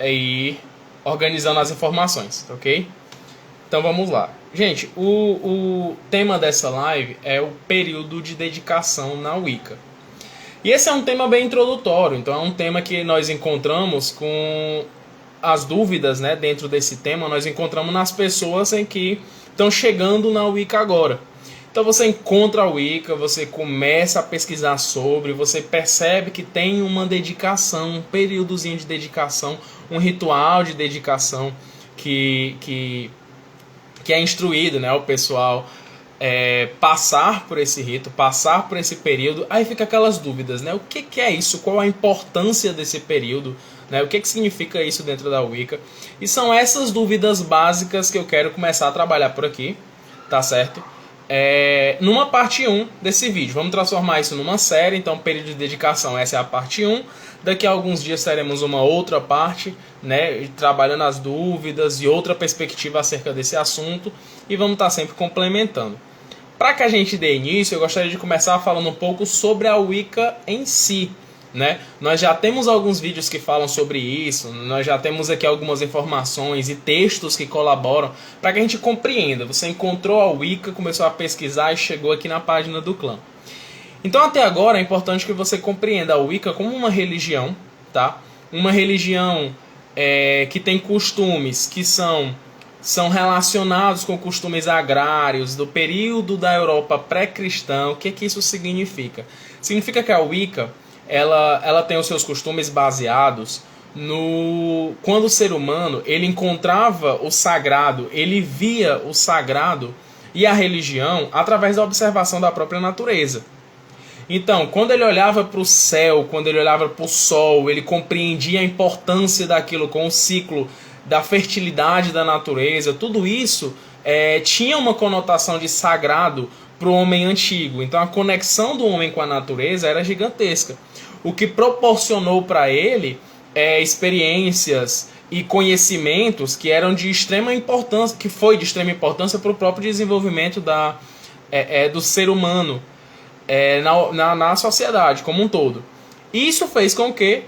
e organizando as informações, ok? Então vamos lá. Gente, o tema dessa live é o período de dedicação na Wicca. E esse é um tema bem introdutório, então é um tema que nós encontramos com as dúvidas, né, dentro desse tema, nós encontramos nas pessoas em que estão chegando na Wicca agora. Então você encontra a Wicca, você começa a pesquisar sobre, você percebe que tem uma dedicação, um períodozinho de dedicação, um ritual de dedicação que é instruído, né, o pessoal passar por esse rito, passar por esse período. Aí fica aquelas dúvidas, né? O que é isso? Qual a importância desse período? Né? O que significa isso dentro da Wicca? E são essas dúvidas básicas que eu quero começar a trabalhar por aqui, tá certo? Numa parte 1 desse vídeo. Vamos transformar isso numa série, então período de dedicação, essa é a parte 1. Daqui a alguns dias teremos uma outra parte, né, trabalhando as dúvidas e outra perspectiva acerca desse assunto, e vamos estar sempre complementando. Para que a gente dê início, eu gostaria de começar falando um pouco sobre a Wicca em si. Né? Nós já temos alguns vídeos que falam sobre isso, nós já temos aqui algumas informações e textos que colaboram para que a gente compreenda. Você encontrou a Wicca, começou a pesquisar e chegou aqui na página do clã. Então até agora é importante que você compreenda a Wicca como uma religião, tá? Uma religião que tem costumes que são relacionados com costumes agrários do período da Europa pré-cristã. O que isso significa? Significa que a Wicca ela tem os seus costumes baseados no quando o ser humano ele encontrava o sagrado, ele via o sagrado e a religião através da observação da própria natureza. Então, quando ele olhava para o céu, quando ele olhava para o sol, ele compreendia a importância daquilo com o ciclo da fertilidade da natureza. Tudo isso tinha uma conotação de sagrado para o homem antigo. Então, a conexão do homem com a natureza era gigantesca, o que proporcionou para ele experiências e conhecimentos que eram de extrema importância, que foi de extrema importância para o próprio desenvolvimento do ser humano na sociedade como um todo. Isso fez com que,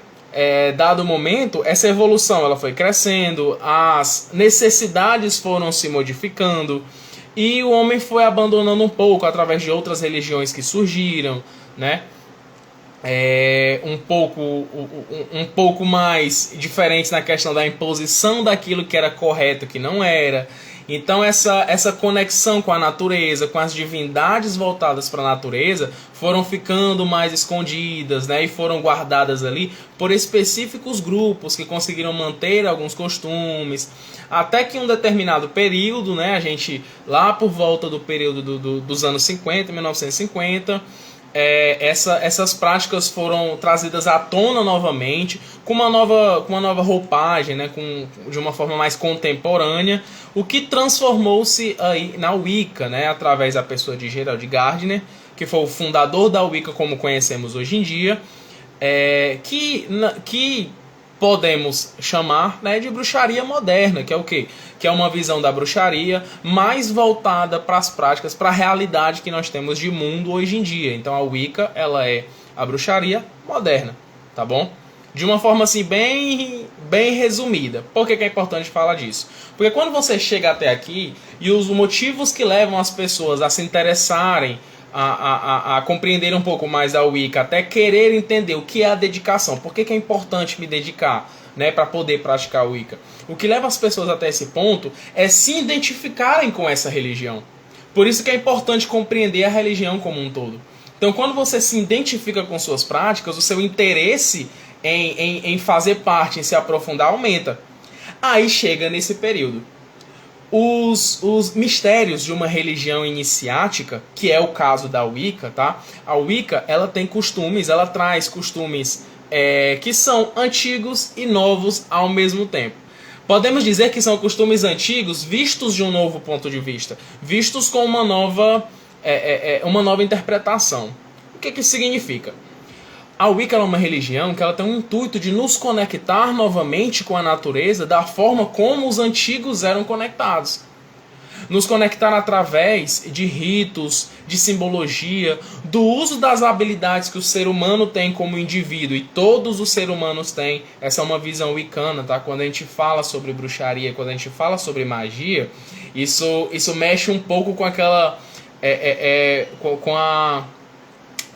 dado momento, essa evolução ela foi crescendo, as necessidades foram se modificando e o homem foi abandonando um pouco através de outras religiões que surgiram, né? Um pouco mais diferentes na questão da imposição daquilo que era correto, que não era. Então essa conexão com a natureza, com as divindades voltadas para a natureza, foram ficando mais escondidas, né, e foram guardadas ali por específicos grupos que conseguiram manter alguns costumes, até que em um determinado período, né, a gente lá por volta do período dos anos 50, 1950, essas práticas foram trazidas à tona novamente com uma nova roupagem, né, de uma forma mais contemporânea, o que transformou-se aí na Wicca, né, através da pessoa de Gerald Gardner, que foi o fundador da Wicca como conhecemos hoje em dia, que podemos chamar, né, de bruxaria moderna, que é o quê? Que é uma visão da bruxaria mais voltada para as práticas, para a realidade que nós temos de mundo hoje em dia. Então a Wicca, ela é a bruxaria moderna, tá bom? De uma forma assim bem resumida. Por que é importante falar disso? Porque quando você chega até aqui e os motivos que levam as pessoas a se interessarem, a compreender um pouco mais da Wicca, até querer entender o que é a dedicação, por que é importante me dedicar, né, para poder praticar a Wicca. O que leva as pessoas até esse ponto é se identificarem com essa religião. Por isso que é importante compreender a religião como um todo. Então, quando você se identifica com suas práticas, o seu interesse em fazer parte, em se aprofundar, aumenta. Aí chega nesse período. Os mistérios de uma religião iniciática, que é o caso da Wicca, tá? A Wicca, ela tem costumes, ela traz costumes que são antigos e novos ao mesmo tempo. Podemos dizer que são costumes antigos vistos de um novo ponto de vista, vistos com uma nova interpretação. O que isso significa? A Wicca é uma religião que ela tem um intuito de nos conectar novamente com a natureza da forma como os antigos eram conectados. nos conectar através de ritos, de simbologia, do uso das habilidades que o ser humano tem como indivíduo, e todos os seres humanos têm. Essa é uma visão wicana, tá? Quando a gente fala sobre bruxaria, quando a gente fala sobre magia, isso mexe um pouco com aquela... com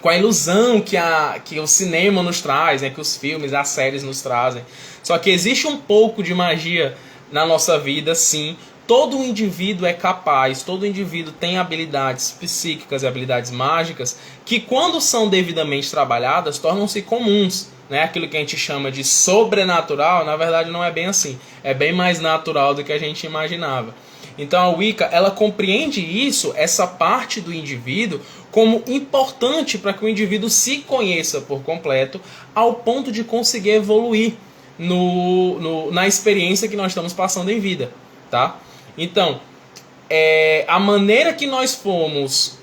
a ilusão que o cinema nos traz, né? Que os filmes, as séries nos trazem. Só que existe um pouco de magia na nossa vida, sim. Todo indivíduo é capaz, todo indivíduo tem habilidades psíquicas e habilidades mágicas que, quando são devidamente trabalhadas, tornam-se comuns. Né? Aquilo que a gente chama de sobrenatural, na verdade não é bem assim. É bem mais natural do que a gente imaginava. Então a Wicca, ela compreende isso, essa parte do indivíduo, como importante para que o indivíduo se conheça por completo, ao ponto de conseguir evoluir na experiência que nós estamos passando em vida. Tá? Então, a maneira que nós fomos,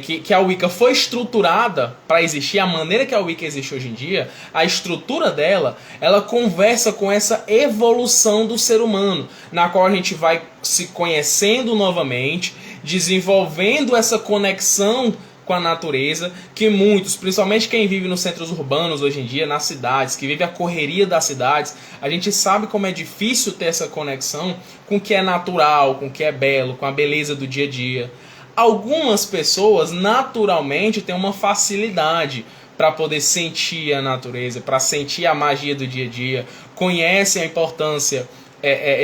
que a Wicca foi estruturada para existir, a maneira que a Wicca existe hoje em dia, a estrutura dela, ela conversa com essa evolução do ser humano, na qual a gente vai se conhecendo novamente, desenvolvendo essa conexão com a natureza, que muitos, principalmente quem vive nos centros urbanos hoje em dia, nas cidades, que vive a correria das cidades, a gente sabe como é difícil ter essa conexão com o que é natural, com o que é belo, com a beleza do dia a dia. Algumas pessoas naturalmente têm uma facilidade para poder sentir a natureza, para sentir a magia do dia a dia, conhecem a importância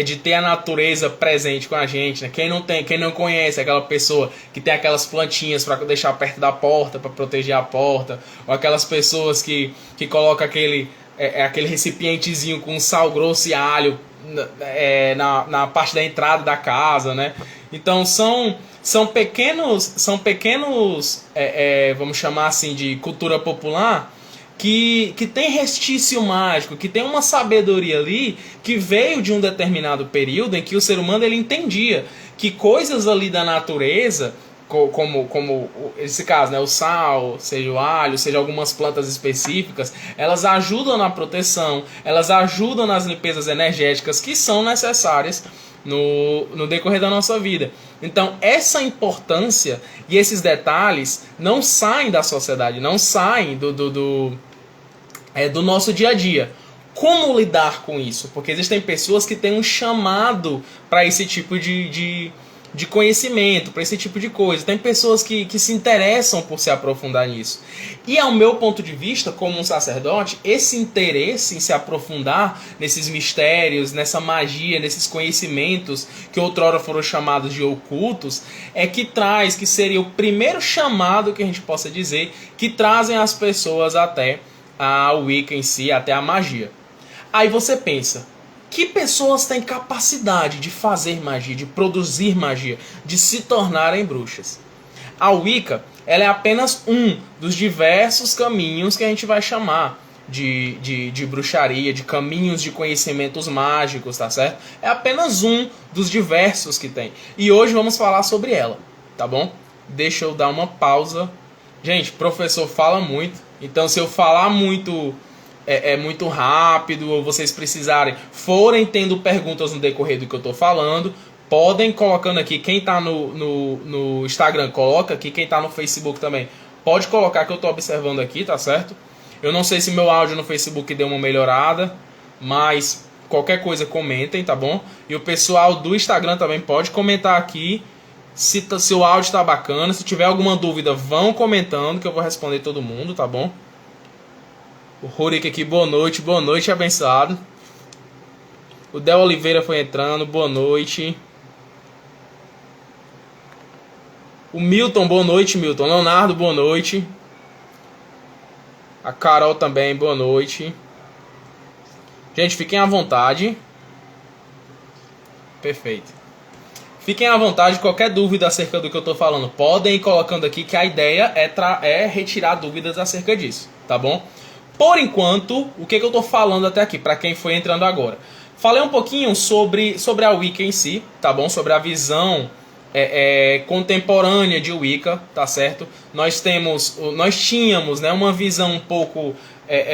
de ter a natureza presente com a gente, né? Quem não conhece aquela pessoa que tem aquelas plantinhas para deixar perto da porta, para proteger a porta, ou aquelas pessoas que colocam aquele recipientezinho com sal grosso e alho na parte da entrada da casa, né? Então são pequenos, vamos chamar assim, de cultura popular, que tem restício mágico, que tem uma sabedoria ali que veio de um determinado período em que o ser humano ele entendia que coisas ali da natureza, como esse caso, né, o sal, seja o alho, seja algumas plantas específicas, elas ajudam na proteção, elas ajudam nas limpezas energéticas que são necessárias no decorrer da nossa vida. Então essa importância e esses detalhes não saem da sociedade, não saem do nosso dia a dia. Como lidar com isso? Porque existem pessoas que têm um chamado para esse tipo de conhecimento, para esse tipo de coisa. Tem pessoas que se interessam por se aprofundar nisso. E ao meu ponto de vista, como um sacerdote, esse interesse em se aprofundar nesses mistérios, nessa magia, nesses conhecimentos que outrora foram chamados de ocultos, que seria o primeiro chamado que a gente possa dizer, que trazem as pessoas até a Wicca em si, até a magia. Aí você pensa, que pessoas têm capacidade de fazer magia, de produzir magia, de se tornarem bruxas? A Wicca, ela é apenas um dos diversos caminhos que a gente vai chamar de bruxaria, de caminhos de conhecimentos mágicos, tá certo? É apenas um dos diversos que tem. E hoje vamos falar sobre ela, tá bom? Deixa eu dar uma pausa. Gente, professor fala muito, então se eu falar muito muito rápido, ou vocês forem tendo perguntas no decorrer do que eu estou falando, podem colocando aqui. Quem está no Instagram, coloca aqui. Quem está no Facebook também, pode colocar que eu estou observando aqui, tá certo? Eu não sei se meu áudio no Facebook deu uma melhorada, mas qualquer coisa comentem, tá bom? E o pessoal do Instagram também pode comentar aqui se o áudio está bacana. Se tiver alguma dúvida, vão comentando que eu vou responder todo mundo, tá bom? O Rurik aqui, boa noite, abençoado. O Del Oliveira foi entrando, boa noite. O Milton, boa noite, Milton. Leonardo, boa noite. A Carol também, boa noite. Gente, fiquem à vontade. Perfeito. Fiquem à vontade, qualquer dúvida acerca do que eu estou falando, podem ir colocando aqui, que a ideia é retirar dúvidas acerca disso, tá bom? Por enquanto, o que eu estou falando até aqui, para quem foi entrando agora? Falei um pouquinho sobre a Wicca em si, tá bom? Sobre a visão contemporânea de Wicca, tá certo? Nós tínhamos, né, uma visão um pouco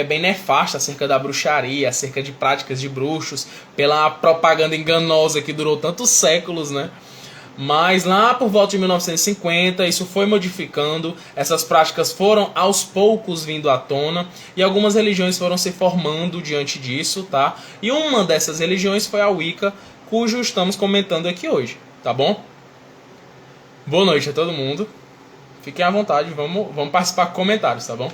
bem nefasta acerca da bruxaria, acerca de práticas de bruxos, pela propaganda enganosa que durou tantos séculos, né? Mas lá por volta de 1950 isso foi modificando, essas práticas foram aos poucos vindo à tona e algumas religiões foram se formando diante disso, tá? E uma dessas religiões foi a Wicca, cujo estamos comentando aqui hoje, tá bom? Boa noite a todo mundo. Fiquem à vontade, vamos participar com comentários, tá bom?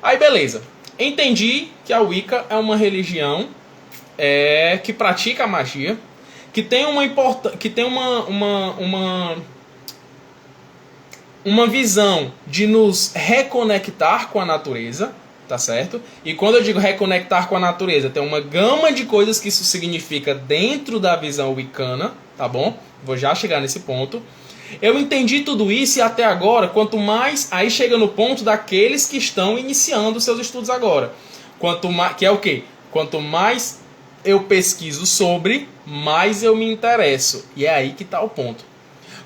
Aí beleza, entendi que a Wicca é uma religião que pratica a magia, que tem uma visão de nos reconectar com a natureza, tá certo? E quando eu digo reconectar com a natureza, tem uma gama de coisas que isso significa dentro da visão wiccana, tá bom? Vou já chegar nesse ponto. Eu entendi tudo isso e até agora, quanto mais... Aí chega no ponto daqueles que estão iniciando seus estudos agora. Que é o quê? Quanto mais eu pesquiso sobre, mais eu me interesso. E é aí que está o ponto.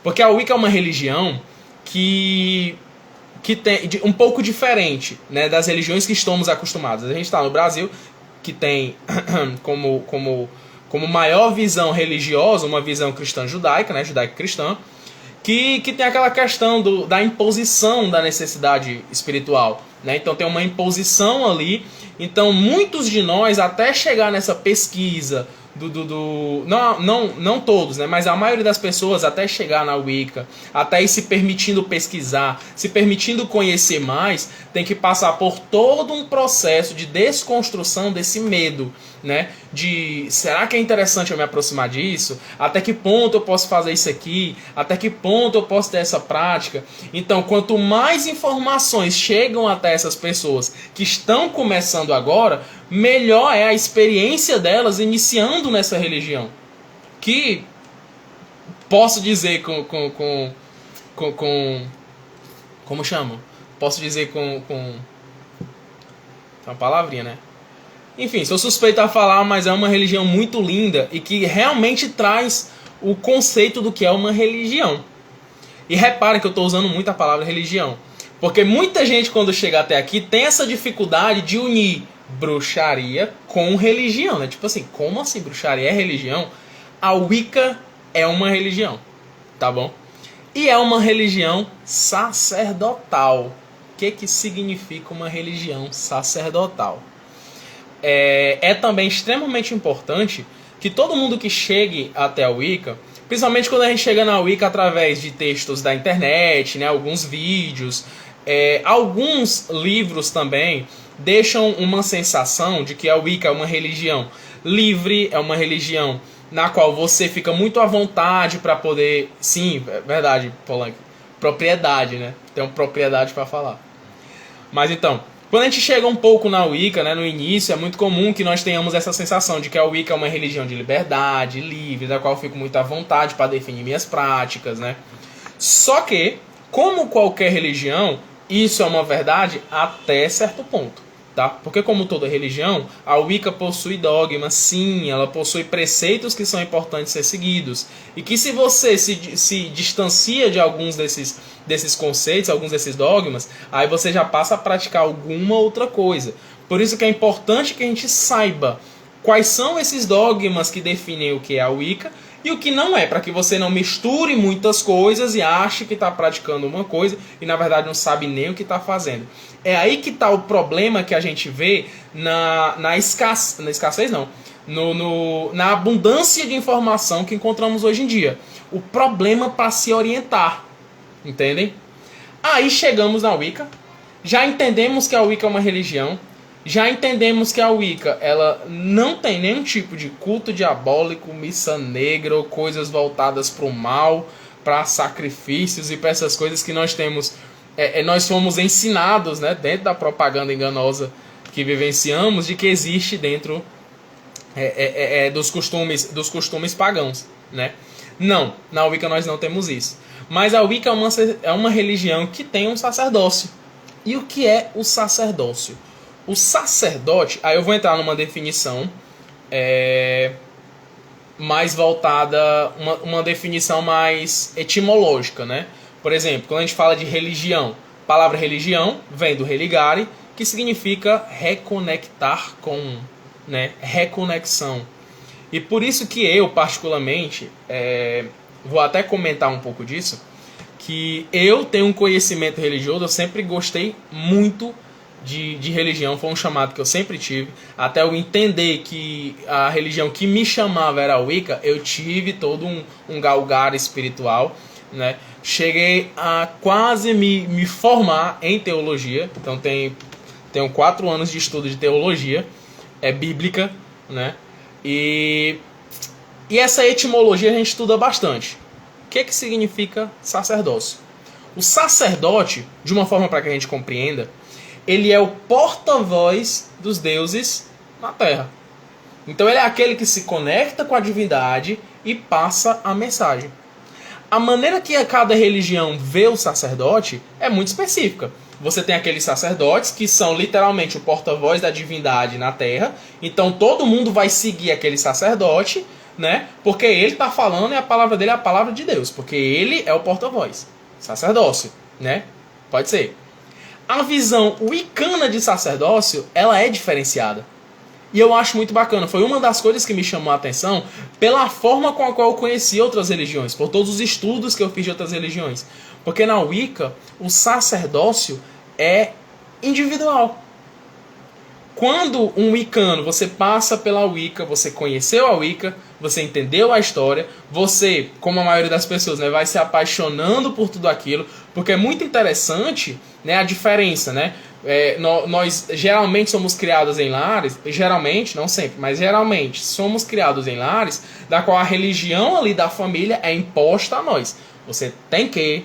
Porque a Wicca é uma religião que tem um pouco diferente, né, das religiões que estamos acostumados. A gente está no Brasil, que tem como maior visão religiosa uma visão cristã-judaica, né, judaico-cristã, que tem aquela questão da imposição da necessidade espiritual, né? Então tem uma imposição ali. Então muitos de nós, até chegar nessa pesquisa não todos, né? Mas a maioria das pessoas, até chegar na Wicca, até ir se permitindo pesquisar, se permitindo conhecer mais, tem que passar por todo um processo de desconstrução desse medo, né? De será que é interessante eu me aproximar disso? Até que ponto eu posso fazer isso aqui? Até que ponto eu posso ter essa prática? Então, quanto mais informações chegam até essas pessoas que estão começando agora, melhor é a experiência delas iniciando nessa religião. Que posso dizer como chamo? Posso dizer com uma palavrinha, né? Enfim, sou suspeito a falar, mas é uma religião muito linda e que realmente traz o conceito do que é uma religião. E reparem que eu estou usando muito a palavra religião, porque muita gente, quando chega até aqui, tem essa dificuldade de unir bruxaria com religião, né? Tipo assim, como assim bruxaria é religião? A Wicca é uma religião, tá bom? E é uma religião sacerdotal. O que significa uma religião sacerdotal? É também extremamente importante que todo mundo que chegue até a Wicca, principalmente quando a gente chega na Wicca através de textos da internet, né, alguns vídeos, alguns livros também deixam uma sensação de que a Wicca é uma religião livre, é uma religião na qual você fica muito à vontade para poder... Sim, é verdade, Polanco. Propriedade, né? Tem uma propriedade para falar. Mas então, quando a gente chega um pouco na Wicca, né, no início, é muito comum que nós tenhamos essa sensação de que a Wicca é uma religião de liberdade, livre, da qual eu fico muito à vontade para definir minhas práticas, né? Só que, como qualquer religião, isso é uma verdade até certo ponto, tá? Porque como toda religião, a Wicca possui dogmas, sim, ela possui preceitos que são importantes ser seguidos. E que se você se distancia de alguns desses conceitos, alguns desses dogmas, aí você já passa a praticar alguma outra coisa. Por isso que é importante que a gente saiba quais são esses dogmas que definem o que é a Wicca e o que não é, para que você não misture muitas coisas e ache que está praticando uma coisa e na verdade não sabe nem o que está fazendo. É aí que está o problema que a gente vê na escassez não, na abundância de informação que encontramos hoje em dia. O problema para se orientar. Entendem? Aí chegamos na Wicca, já entendemos que a Wicca é uma religião, já entendemos que a Wicca ela não tem nenhum tipo de culto diabólico, missa negra ou coisas voltadas para o mal, para sacrifícios e para essas coisas que nós temos, nós fomos ensinados, né, dentro da propaganda enganosa que vivenciamos, de que existe dentro dos costumes pagãos, né? Não, na Wicca nós não temos isso. Mas a Wicca é uma religião que tem um sacerdócio. E o que é o sacerdócio? O sacerdote, aí eu vou entrar numa definição mais voltada, uma definição mais etimológica, né? Por exemplo, quando a gente fala de religião, a palavra religião vem do religare, que significa reconectar com, né? Reconexão. E por isso que eu, particularmente, vou até comentar um pouco disso, que eu tenho um conhecimento religioso, eu sempre gostei muito de religião, foi um chamado que eu sempre tive, até eu entender que a religião que me chamava era a Wicca, eu tive todo um galgar espiritual, né? Cheguei a quase me formar em teologia, então tenho 4 anos de estudo de teologia, bíblica, né? E essa etimologia a gente estuda bastante. O que significa sacerdócio? O sacerdote, de uma forma para que a gente compreenda, ele é o porta-voz dos deuses na Terra. Então ele é aquele que se conecta com a divindade e passa a mensagem. A maneira que cada religião vê o sacerdote é muito específica. Você tem aqueles sacerdotes que são literalmente o porta-voz da divindade na Terra. Então todo mundo vai seguir aquele sacerdote, né? Porque ele está falando e a palavra dele é a palavra de Deus. Porque ele é o porta-voz. Sacerdócio, né? Pode ser. A visão wicana de sacerdócio, ela é diferenciada. E eu acho muito bacana. Foi uma das coisas que me chamou a atenção pela forma com a qual eu conheci outras religiões. Por todos os estudos que eu fiz de outras religiões. Porque na Wicca, o sacerdócio é individual. Quando um wicano, você passa pela Wicca, você conheceu a Wicca, você entendeu a história, você, como a maioria das pessoas, né, vai se apaixonando por tudo aquilo, porque é muito interessante, né, a diferença, né? Nós geralmente somos criados em lares, geralmente, não sempre, mas geralmente somos criados em lares da qual a religião ali da família é imposta a nós. Você tem que,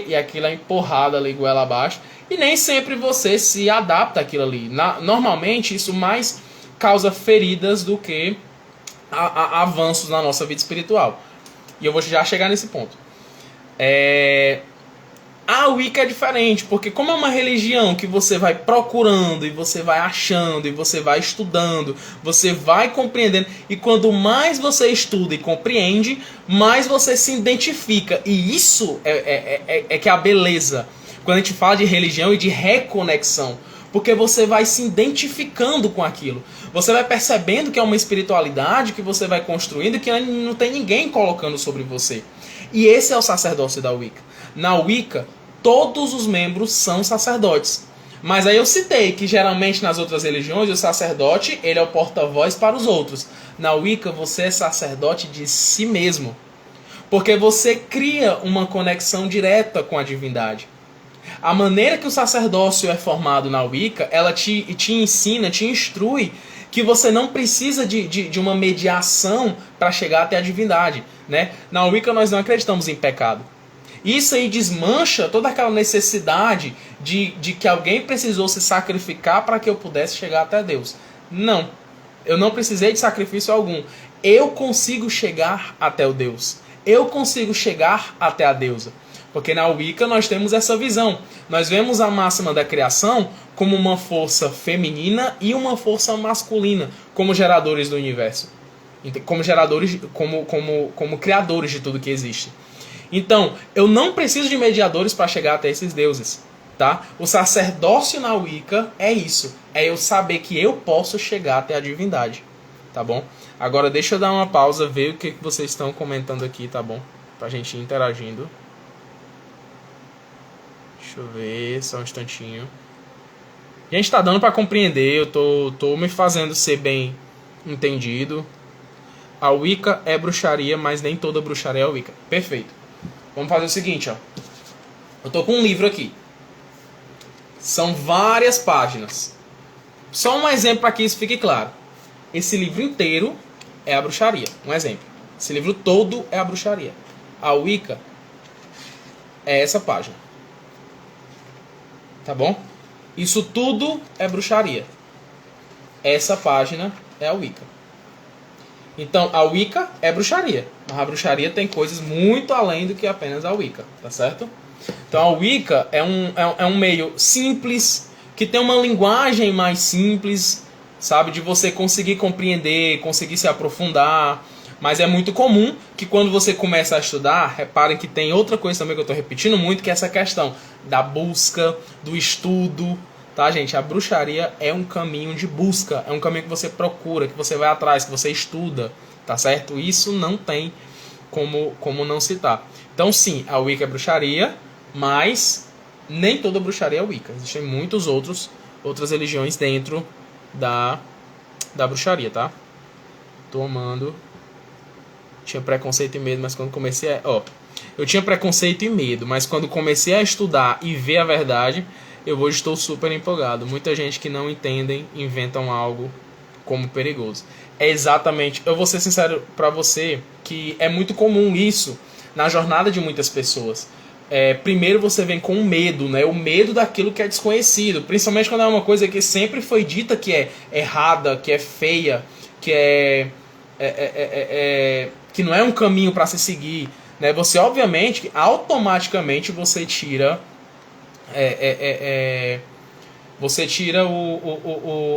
e aquilo é empurrado ali goela abaixo. E nem sempre você se adapta àquilo ali. Normalmente isso mais causa feridas do que avanços na nossa vida espiritual. E eu vou já chegar nesse ponto. A Wicca é diferente, porque como é uma religião que você vai procurando, e você vai achando, e você vai estudando, você vai compreendendo, e quanto mais você estuda e compreende, mais você se identifica. E isso é que é a beleza. Quando a gente fala de religião e de reconexão, porque você vai se identificando com aquilo. Você vai percebendo que é uma espiritualidade que você vai construindo e que não tem ninguém colocando sobre você. E esse é o sacerdócio da Wicca. Na Wicca, todos os membros são sacerdotes. Mas aí eu citei que geralmente nas outras religiões o sacerdote ele é o porta-voz para os outros. Na Wicca você é sacerdote de si mesmo. Porque você cria uma conexão direta com a divindade. A maneira que o sacerdócio é formado na Wicca, ela te ensina, te instrui que você não precisa de uma mediação para chegar até a divindade, né? Na Wicca nós não acreditamos em pecado. Isso aí desmancha toda aquela necessidade de que alguém precisou se sacrificar para que eu pudesse chegar até Deus. Não, eu não precisei de sacrifício algum. Eu consigo chegar até o Deus. Eu consigo chegar até a deusa. Porque na Wicca nós temos essa visão. Nós vemos a máxima da criação como uma força feminina e uma força masculina, como geradores do universo. Como geradores, como criadores de tudo que existe. Então, eu não preciso de mediadores para chegar até esses deuses. Tá? O sacerdócio na Wicca é isso. É eu saber que eu posso chegar até a divindade. Tá bom? Agora deixa eu dar uma pausa, ver o que vocês estão comentando aqui, tá bom? Pra gente ir interagindo. Deixa eu ver, só um instantinho. Gente, tá dando pra compreender, eu tô me fazendo ser bem entendido. A Wicca é bruxaria, mas nem toda bruxaria é a Wicca. Perfeito. Vamos fazer o seguinte, ó. Eu tô com um livro aqui. São várias páginas. Só um exemplo para que isso fique claro. Esse livro inteiro é a bruxaria. Um exemplo. Esse livro todo é a bruxaria. A Wicca é essa página. Tá bom? Isso tudo é bruxaria. Essa página é a Wicca. Então, a Wicca é bruxaria. Mas a bruxaria tem coisas muito além do que apenas a Wicca. Tá certo? Então, a Wicca é um meio simples, que tem uma linguagem mais simples, sabe? De você conseguir compreender, conseguir se aprofundar. Mas é muito comum que quando você começa a estudar, reparem que tem outra coisa também que eu estou repetindo muito, que é essa questão da busca, do estudo, tá, gente? A bruxaria é um caminho de busca, é um caminho que você procura, que você vai atrás, que você estuda, tá certo? Isso não tem como não citar. Então, sim, a Wicca é bruxaria, mas nem toda bruxaria é Wicca. Existem outras religiões dentro da bruxaria, tá? Tomando. Tinha preconceito e medo, mas quando comecei a... eu tinha preconceito e medo, mas quando comecei a estudar e ver a verdade, hoje estou super empolgado. Muita gente que não entendem inventam algo como perigoso. É exatamente... Eu vou ser sincero pra você que é muito comum isso na jornada de muitas pessoas. Primeiro você vem com o medo, né? O medo daquilo que é desconhecido. Principalmente quando é uma coisa que sempre foi dita que é errada, que é feia, que que não é um caminho para se seguir, né? Você obviamente, automaticamente você tira você tira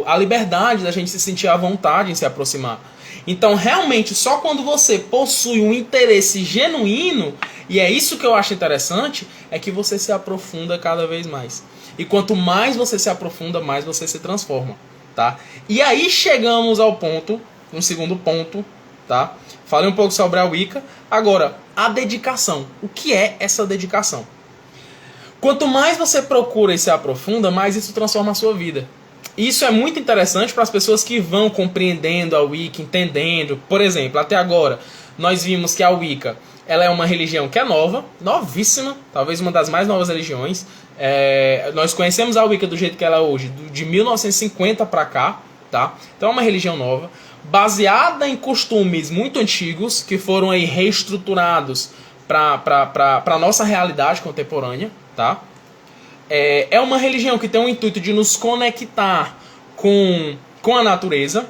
a liberdade da gente se sentir à vontade em se aproximar. Então realmente só quando você possui um interesse genuíno, e é isso que eu acho interessante, é que você se aprofunda cada vez mais. E quanto mais você se aprofunda, mais você se transforma, tá? E aí chegamos ao ponto, um segundo ponto, tá? Falei um pouco sobre a Wicca. Agora, a dedicação. O que é essa dedicação? Quanto mais você procura e se aprofunda, mais isso transforma a sua vida. Isso é muito interessante para as pessoas que vão compreendendo a Wicca, entendendo. Por exemplo, até agora, nós vimos que a Wicca ela é uma religião que é nova, novíssima, talvez uma das mais novas religiões. Nós conhecemos a Wicca do jeito que ela é hoje, de 1950 para cá, tá? Então é uma religião nova, baseada em costumes muito antigos, que foram aí reestruturados para a nossa realidade contemporânea, tá? É uma religião que tem o intuito de nos conectar com a natureza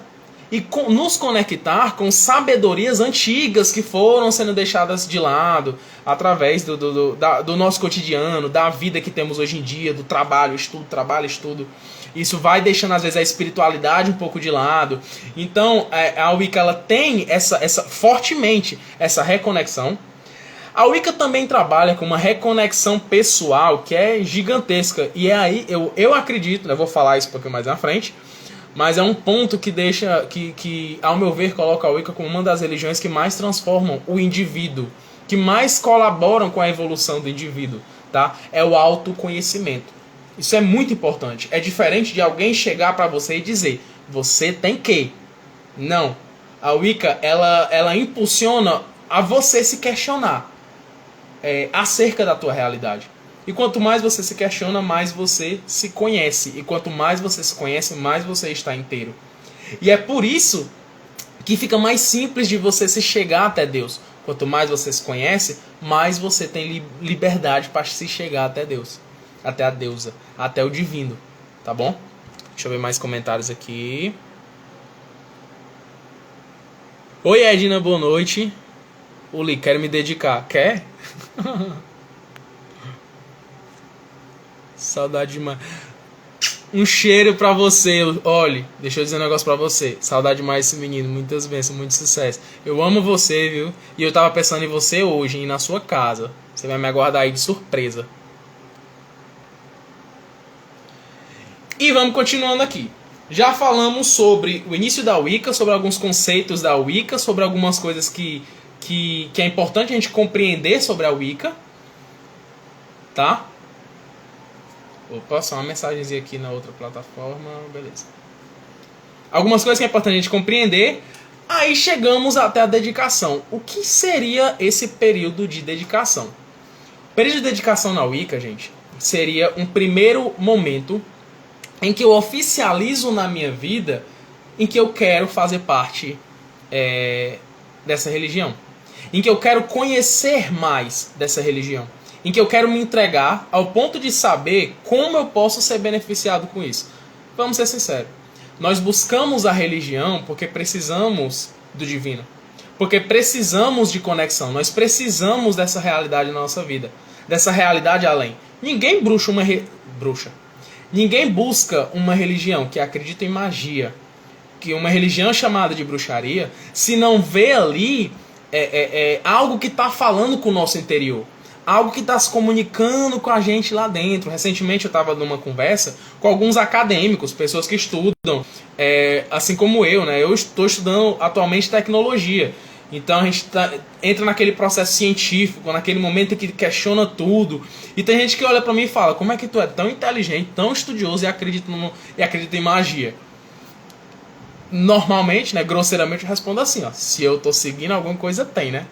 e nos conectar com sabedorias antigas que foram sendo deixadas de lado através do nosso cotidiano, da vida que temos hoje em dia, do trabalho, estudo. Isso vai deixando às vezes a espiritualidade um pouco de lado. Então a Wicca ela tem fortemente essa reconexão. A Wicca também trabalha com uma reconexão pessoal que é gigantesca. E aí eu acredito, né, vou falar isso um pouquinho mais na frente, mas é um ponto que deixa, que ao meu ver, coloca a Wicca como uma das religiões que mais transformam o indivíduo, que mais colaboram com a evolução do indivíduo, tá? É o autoconhecimento. Isso é muito importante. É diferente de alguém chegar para você e dizer, você tem que. Não. A Wicca, ela impulsiona a você se questionar acerca da tua realidade. E quanto mais você se questiona, mais você se conhece. E quanto mais você se conhece, mais você está inteiro. E é por isso que fica mais simples de você se chegar até Deus. Quanto mais você se conhece, mais você tem liberdade para se chegar até Deus. Até a deusa, até o divino. Tá bom? Deixa eu ver mais comentários aqui. Oi, Edna, boa noite. Uli, quero me dedicar. Quer? Saudade demais. Um cheiro pra você. Olha, deixa eu dizer um negócio pra você. Saudade demais desse menino. Muitas bênçãos, muito sucesso. Eu amo você, viu? E eu tava pensando em você hoje, na sua casa. Você vai me aguardar aí de surpresa. E vamos continuando aqui. Já falamos sobre o início da Wicca, sobre alguns conceitos da Wicca, sobre algumas coisas que é importante a gente compreender sobre a Wicca. Tá? Vou passar uma mensagenzinha aqui na outra plataforma. Beleza. Algumas coisas que é importante a gente compreender. Aí chegamos até a dedicação. O que seria esse período de dedicação? O período de dedicação na Wicca, gente, seria um primeiro momento em que eu oficializo na minha vida em que eu quero fazer parte dessa religião. Em que eu quero conhecer mais dessa religião. Em que eu quero me entregar ao ponto de saber como eu posso ser beneficiado com isso. Vamos ser sinceros. Nós buscamos a religião porque precisamos do divino. Porque precisamos de conexão. Nós precisamos dessa realidade na nossa vida. Dessa realidade além. Ninguém Ninguém busca uma religião que acredita em magia, que uma religião chamada de bruxaria, se não vê ali algo que está falando com o nosso interior. algo que está se comunicando com a gente lá dentro. Recentemente eu estava numa conversa com alguns acadêmicos, pessoas que estudam, assim como eu, né? Eu estou estudando atualmente tecnologia. Então a gente entra naquele processo científico, naquele momento em que questiona tudo. E tem gente que olha para mim e fala: como é que tu é tão inteligente, tão estudioso e acredita em magia? Normalmente, né, grosseiramente eu respondo assim, ó: se eu tô seguindo alguma coisa, tem, né?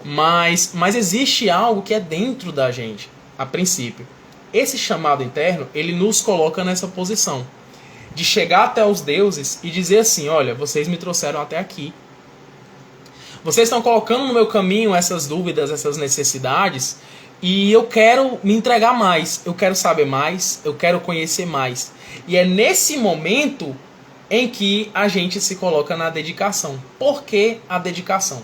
Mas existe algo que é dentro da gente, a princípio. Esse chamado interno, ele nos coloca nessa posição de chegar até os deuses e dizer assim: olha, vocês me trouxeram até aqui. Vocês estão colocando no meu caminho essas dúvidas, essas necessidades, e eu quero me entregar mais, eu quero saber mais, eu quero conhecer mais. E é nesse momento em que a gente se coloca na dedicação. Por que a dedicação?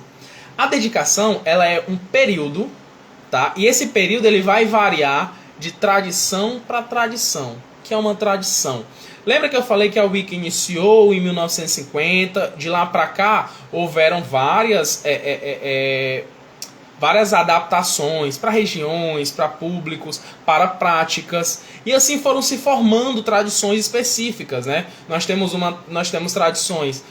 A dedicação, ela é um período, tá? E esse período ele vai variar de tradição para tradição. O que é uma tradição? Lembra que eu falei que a Wicca iniciou em 1950? De lá para cá houveram várias adaptações para regiões, para públicos, para práticas, e assim foram se formando tradições específicas, né? Nós temos tradições,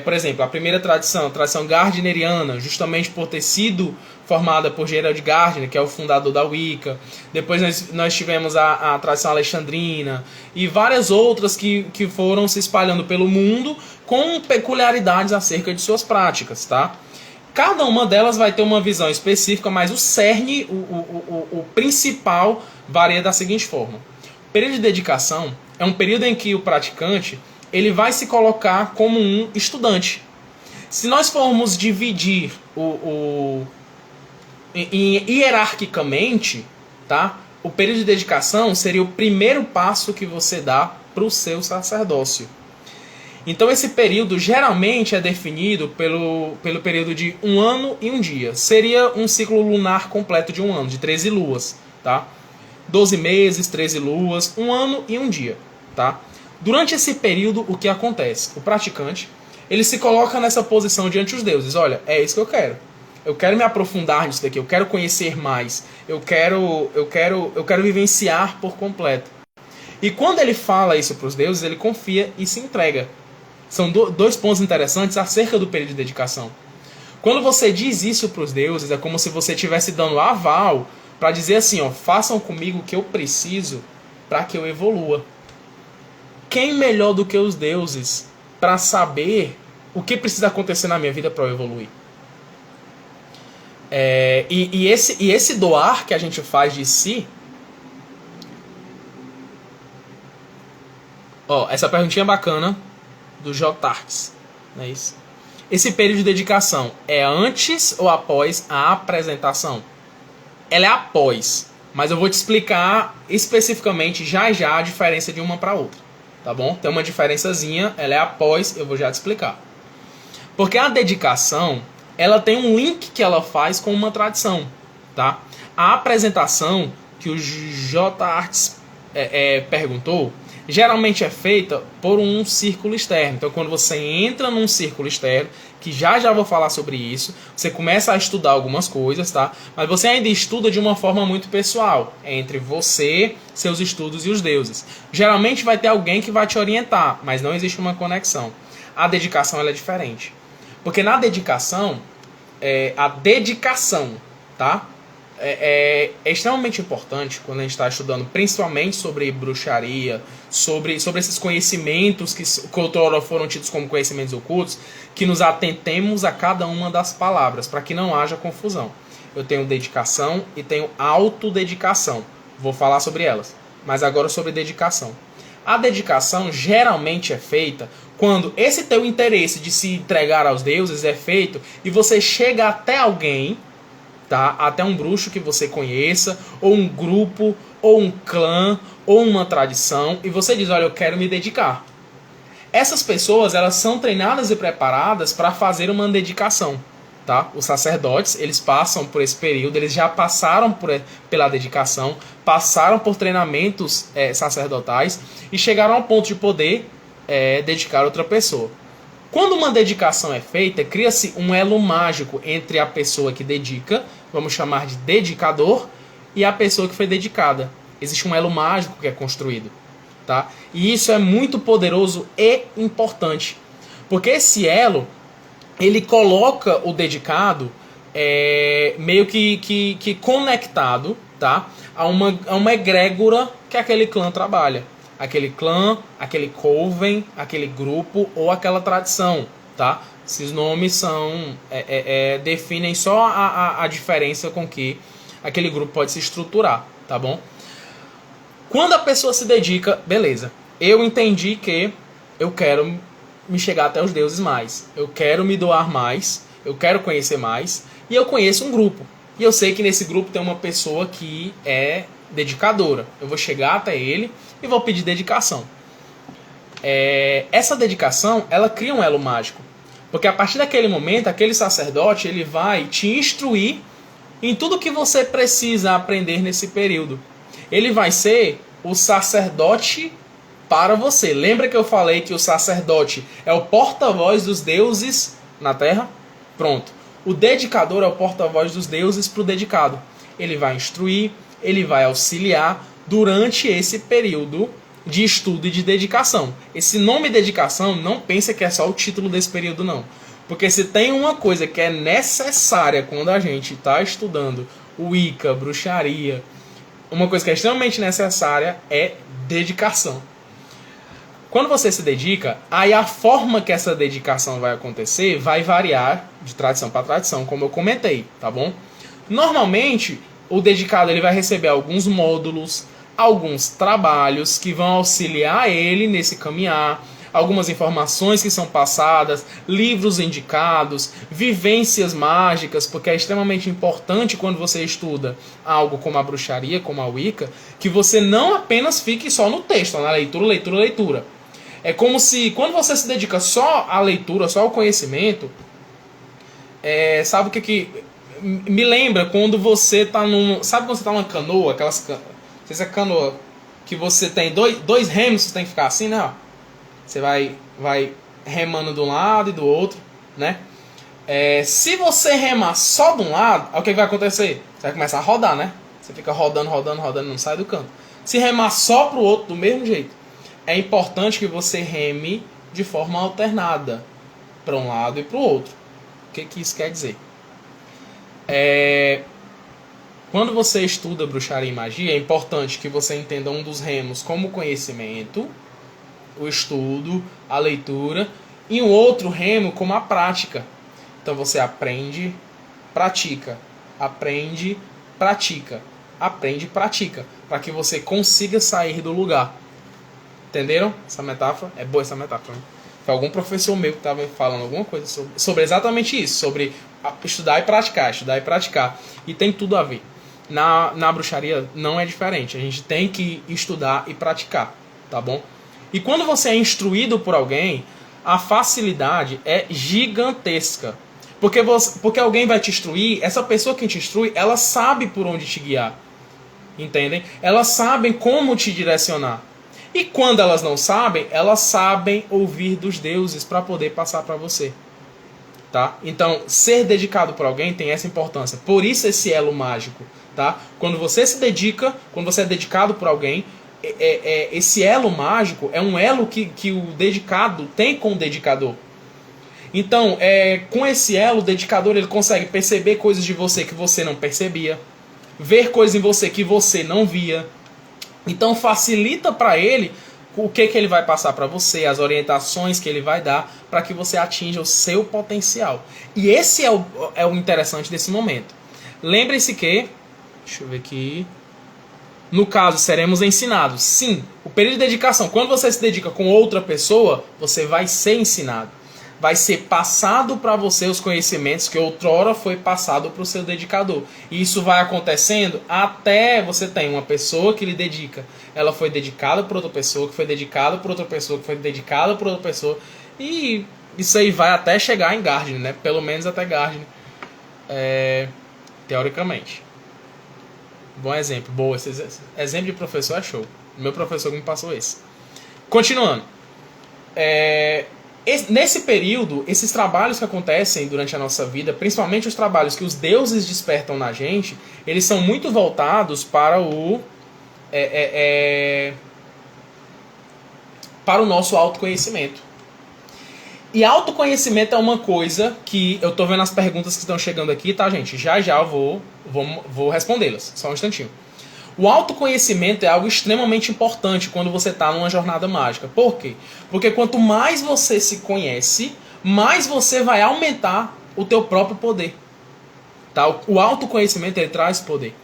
por exemplo, a primeira tradição, a tradição gardneriana, justamente por ter sido formada por Gerald Gardner, que é o fundador da Wicca. Depois nós tivemos a tradição alexandrina e várias outras que foram se espalhando pelo mundo com peculiaridades acerca de suas práticas, tá? Cada uma delas vai ter uma visão específica, mas o cerne, o principal, varia da seguinte forma. O período de dedicação é um período em que o praticante ele vai se colocar como um estudante. Se nós formos dividir hierarquicamente, tá? O período de dedicação seria o primeiro passo que você dá para o seu sacerdócio. Então esse período geralmente é definido pelo período de 1 ano e 1 dia. Seria um ciclo lunar completo de 1 ano, de 13 luas, tá? 12 meses, 13 luas, 1 ano e 1 dia, tá? Durante esse período, o que acontece? O praticante, ele se coloca nessa posição diante dos deuses. Olha, é isso que eu quero. Eu quero me aprofundar nisso daqui, eu quero conhecer mais, eu quero vivenciar por completo. E quando ele fala isso para os deuses, ele confia e se entrega. São dois pontos interessantes acerca do período de dedicação. Quando você diz isso para os deuses, é como se você estivesse dando aval para dizer assim, ó: façam comigo o que eu preciso para que eu evolua. Quem melhor do que os deuses para saber o que precisa acontecer na minha vida para eu evoluir? E esse doar que a gente faz de si... Ó, essa perguntinha bacana do Jotarks, não é isso? Esse período de dedicação é antes ou após a apresentação? Ela é após, mas eu vou te explicar especificamente já a diferença de uma para outra, tá bom? Tem uma diferençazinha, ela é após, eu vou já te explicar. Porque a dedicação, ela tem um link que ela faz com uma tradição, tá? A apresentação que o Jotarks perguntou, geralmente é feita por um círculo externo. Então, quando você entra num círculo externo, que já vou falar sobre isso, você começa a estudar algumas coisas, tá? Mas você ainda estuda de uma forma muito pessoal, entre você, seus estudos e os deuses. Geralmente vai ter alguém que vai te orientar, mas não existe uma conexão. A dedicação ela é diferente. Porque na dedicação, a dedicação, tá? É extremamente importante quando a gente está estudando principalmente sobre bruxaria, sobre esses conhecimentos que outrora foram tidos como conhecimentos ocultos, que nos atentemos a cada uma das palavras, para que não haja confusão. Eu tenho dedicação e tenho autodedicação. Vou falar sobre elas, mas agora sobre dedicação. A dedicação geralmente é feita quando esse teu interesse de se entregar aos deuses é feito e você chega até alguém, tá? Até um bruxo que você conheça, ou um grupo, ou um clã, ou uma tradição, e você diz: olha, eu quero me dedicar. Essas pessoas, elas são treinadas e preparadas para fazer uma dedicação, tá? Os sacerdotes, eles passam por esse período, eles já passaram pela dedicação, passaram por treinamentos sacerdotais e chegaram ao ponto de poder dedicar outra pessoa. Quando uma dedicação é feita, cria-se um elo mágico entre a pessoa que dedica, vamos chamar de dedicador, e a pessoa que foi dedicada. Existe um elo mágico que é construído, tá? E isso é muito poderoso e importante, porque esse elo, ele coloca o dedicado meio que conectado, tá? A uma egrégora que aquele clã trabalha. Aquele clã, aquele coven, aquele grupo ou aquela tradição, tá? Esses nomes são definem só a diferença com que aquele grupo pode se estruturar, tá bom? Quando a pessoa se dedica, beleza, eu entendi que eu quero me chegar até os deuses mais, eu quero me doar mais, eu quero conhecer mais, e eu conheço um grupo, e eu sei que nesse grupo tem uma pessoa que é dedicadora, eu vou chegar até ele e vou pedir dedicação. Essa dedicação, ela cria um elo mágico, porque a partir daquele momento, aquele sacerdote, ele vai te instruir em tudo que você precisa aprender nesse período. Ele vai ser o sacerdote para você. Lembra que eu falei que o sacerdote é o porta-voz dos deuses na Terra? Pronto. O dedicador é o porta-voz dos deuses para o dedicado. Ele vai instruir, ele vai auxiliar durante esse período de estudo e de dedicação. Esse nome dedicação, não pensa que é só o título desse período, não. Porque se tem uma coisa que é necessária quando a gente está estudando Wicca, bruxaria, uma coisa que é extremamente necessária é dedicação. Quando você se dedica, aí a forma que essa dedicação vai acontecer vai variar de tradição para tradição, como eu comentei, tá bom? Normalmente, o dedicado ele vai receber alguns módulos, alguns trabalhos que vão auxiliar ele nesse caminhar, algumas informações que são passadas, livros indicados, vivências mágicas, porque é extremamente importante quando você estuda algo como a bruxaria, como a Wicca, que você não apenas fique só no texto, na leitura, leitura, leitura. É como se, quando você se dedica só à leitura, só ao conhecimento, sabe o que me lembra quando você está num... Sabe quando você está numa canoa, aquelas... Não sei se é canoa, que você tem dois remos, você tem que ficar assim, né? Você vai remando de um lado e do outro, né? Se você remar só de um lado, o que vai acontecer? Você vai começar a rodar, né? Você fica rodando, não sai do canto. Se remar só pro outro do mesmo jeito, é importante que você reme de forma alternada para um lado e para o outro. O que isso quer dizer? Quando você estuda bruxaria e magia, é importante que você entenda um dos remos como conhecimento, o estudo, a leitura, e um outro remo como a prática. Então você aprende, pratica, aprende, pratica, aprende, pratica, para que você consiga sair do lugar. Entenderam essa metáfora? É boa essa metáfora, né? Foi algum professor meu que estava falando alguma coisa sobre exatamente isso, sobre estudar e praticar, e tem tudo a ver. Na bruxaria não é diferente, a gente tem que estudar e praticar, tá bom? E quando você é instruído por alguém, a facilidade é gigantesca. Porque alguém vai te instruir, essa pessoa que te instrui, ela sabe por onde te guiar. Entendem? Elas sabem como te direcionar. E quando elas não sabem, elas sabem ouvir dos deuses para poder passar para você. Tá? Então, ser dedicado por alguém tem essa importância. Por isso esse elo mágico. Tá? Quando você se dedica, quando você é dedicado por alguém, esse elo mágico é um elo que o dedicado tem com o dedicador. Então, com esse elo, o dedicador ele consegue perceber coisas de você que você não percebia, ver coisas em você que você não via. Então, facilita para ele o que ele vai passar para você, as orientações que ele vai dar para que você atinja o seu potencial. E esse é o interessante desse momento. Lembre-se que... Deixa eu ver aqui... No caso, seremos ensinados. Sim, o período de dedicação. Quando você se dedica com outra pessoa, você vai ser ensinado. Vai ser passado para você os conhecimentos que outrora foi passado para o seu dedicador. E isso vai acontecendo até você ter uma pessoa que lhe dedica. Ela foi dedicada por outra pessoa, que foi dedicada por outra pessoa, que foi dedicada por outra pessoa. E isso aí vai até chegar em Gardner, né? Pelo menos até Gardner. Teoricamente. Bom exemplo. Boa, esse exemplo de professor é show. O meu professor me passou esse. Continuando. Nesse período, esses trabalhos que acontecem durante a nossa vida, principalmente os trabalhos que os deuses despertam na gente, eles são muito voltados para para o nosso autoconhecimento. E autoconhecimento é uma coisa que eu tô vendo as perguntas que estão chegando aqui, tá, gente? Já eu vou respondê-las. Só um instantinho. O autoconhecimento é algo extremamente importante quando você está numa jornada mágica. Por quê? Porque quanto mais você se conhece, mais você vai aumentar o teu próprio poder. Tá? O autoconhecimento, ele traz poder.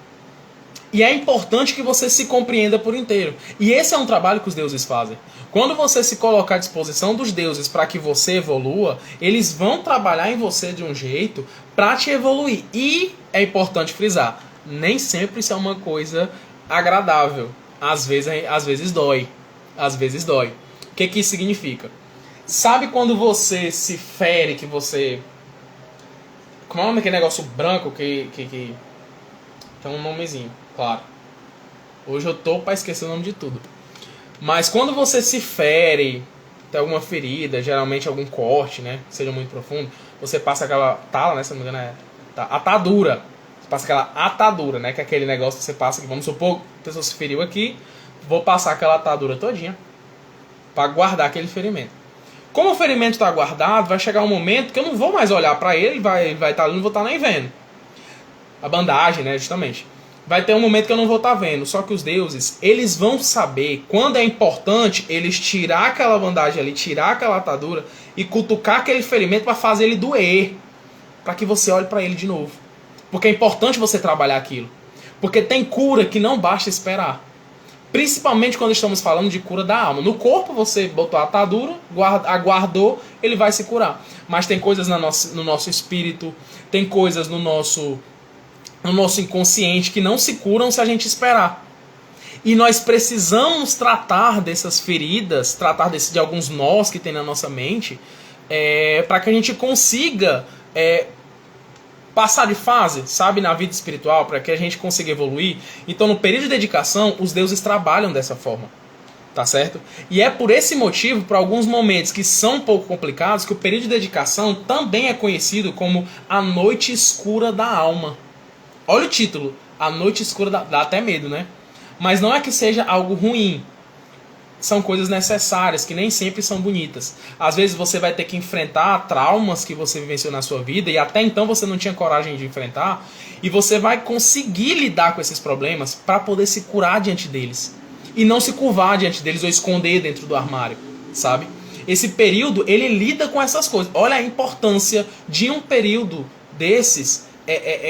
E é importante que você se compreenda por inteiro. E esse é um trabalho que os deuses fazem. Quando você se colocar à disposição dos deuses para que você evolua, eles vão trabalhar em você de um jeito para te evoluir. E é importante frisar, nem sempre isso é uma coisa agradável. Às vezes dói. Às vezes dói. O que isso significa? Sabe quando você se fere, que você... Como é o nome daquele negócio branco que tem um nomezinho, claro. Hoje eu tô pra esquecer o nome de tudo. Mas quando você se fere, tem alguma ferida, geralmente algum corte, né? Seja muito profundo, você passa aquela tala, né? Se não me engano, atadura. Você passa aquela atadura, né? Que é aquele negócio que você passa, que vamos supor, a pessoa se feriu aqui, vou passar aquela atadura todinha para guardar aquele ferimento. Como o ferimento está guardado, vai chegar um momento que eu não vou mais olhar para ele, vai estar ali, não vou estar nem vendo. A bandagem, né? Justamente. Vai ter um momento que eu não vou estar vendo. Só que os deuses, eles vão saber quando é importante eles tirar aquela bandagem ali, tirar aquela atadura e cutucar aquele ferimento para fazer ele doer. Para que você olhe para ele de novo. Porque é importante você trabalhar aquilo. Porque tem cura que não basta esperar. Principalmente quando estamos falando de cura da alma. No corpo você botou a atadura, aguardou, ele vai se curar. Mas tem coisas no nosso espírito, tem coisas no nosso inconsciente que não se curam se a gente esperar. E nós precisamos tratar dessas feridas, tratar de alguns nós que tem na nossa mente, para que a gente consiga passar de fase, sabe, na vida espiritual, para que a gente consiga evoluir. Então, no período de dedicação, os deuses trabalham dessa forma. Tá certo? E é por esse motivo, por alguns momentos que são um pouco complicados, que o período de dedicação também é conhecido como a noite escura da alma. Olha o título, a noite escura dá até medo, né? Mas não é que seja algo ruim. São coisas necessárias, que nem sempre são bonitas. Às vezes você vai ter que enfrentar traumas que você vivenciou na sua vida e até então você não tinha coragem de enfrentar. E você vai conseguir lidar com esses problemas para poder se curar diante deles. E não se curvar diante deles ou esconder dentro do armário, sabe? Esse período, ele lida com essas coisas. Olha a importância de um período desses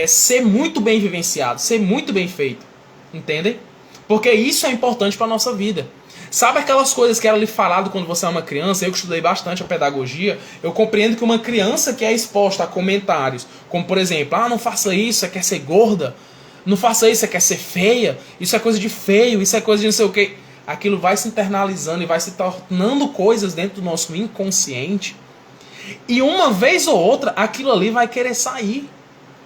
ser muito bem vivenciado, ser muito bem feito. Entendem? Porque isso é importante para a nossa vida. Sabe aquelas coisas que era lhe falado quando você é uma criança? Eu que estudei bastante a pedagogia, eu compreendo que uma criança que é exposta a comentários, como por exemplo, não faça isso, você quer ser gorda, não faça isso, você quer ser feia, isso é coisa de feio, isso é coisa de não sei o que. Aquilo vai se internalizando e vai se tornando coisas dentro do nosso inconsciente. E uma vez ou outra, aquilo ali vai querer sair.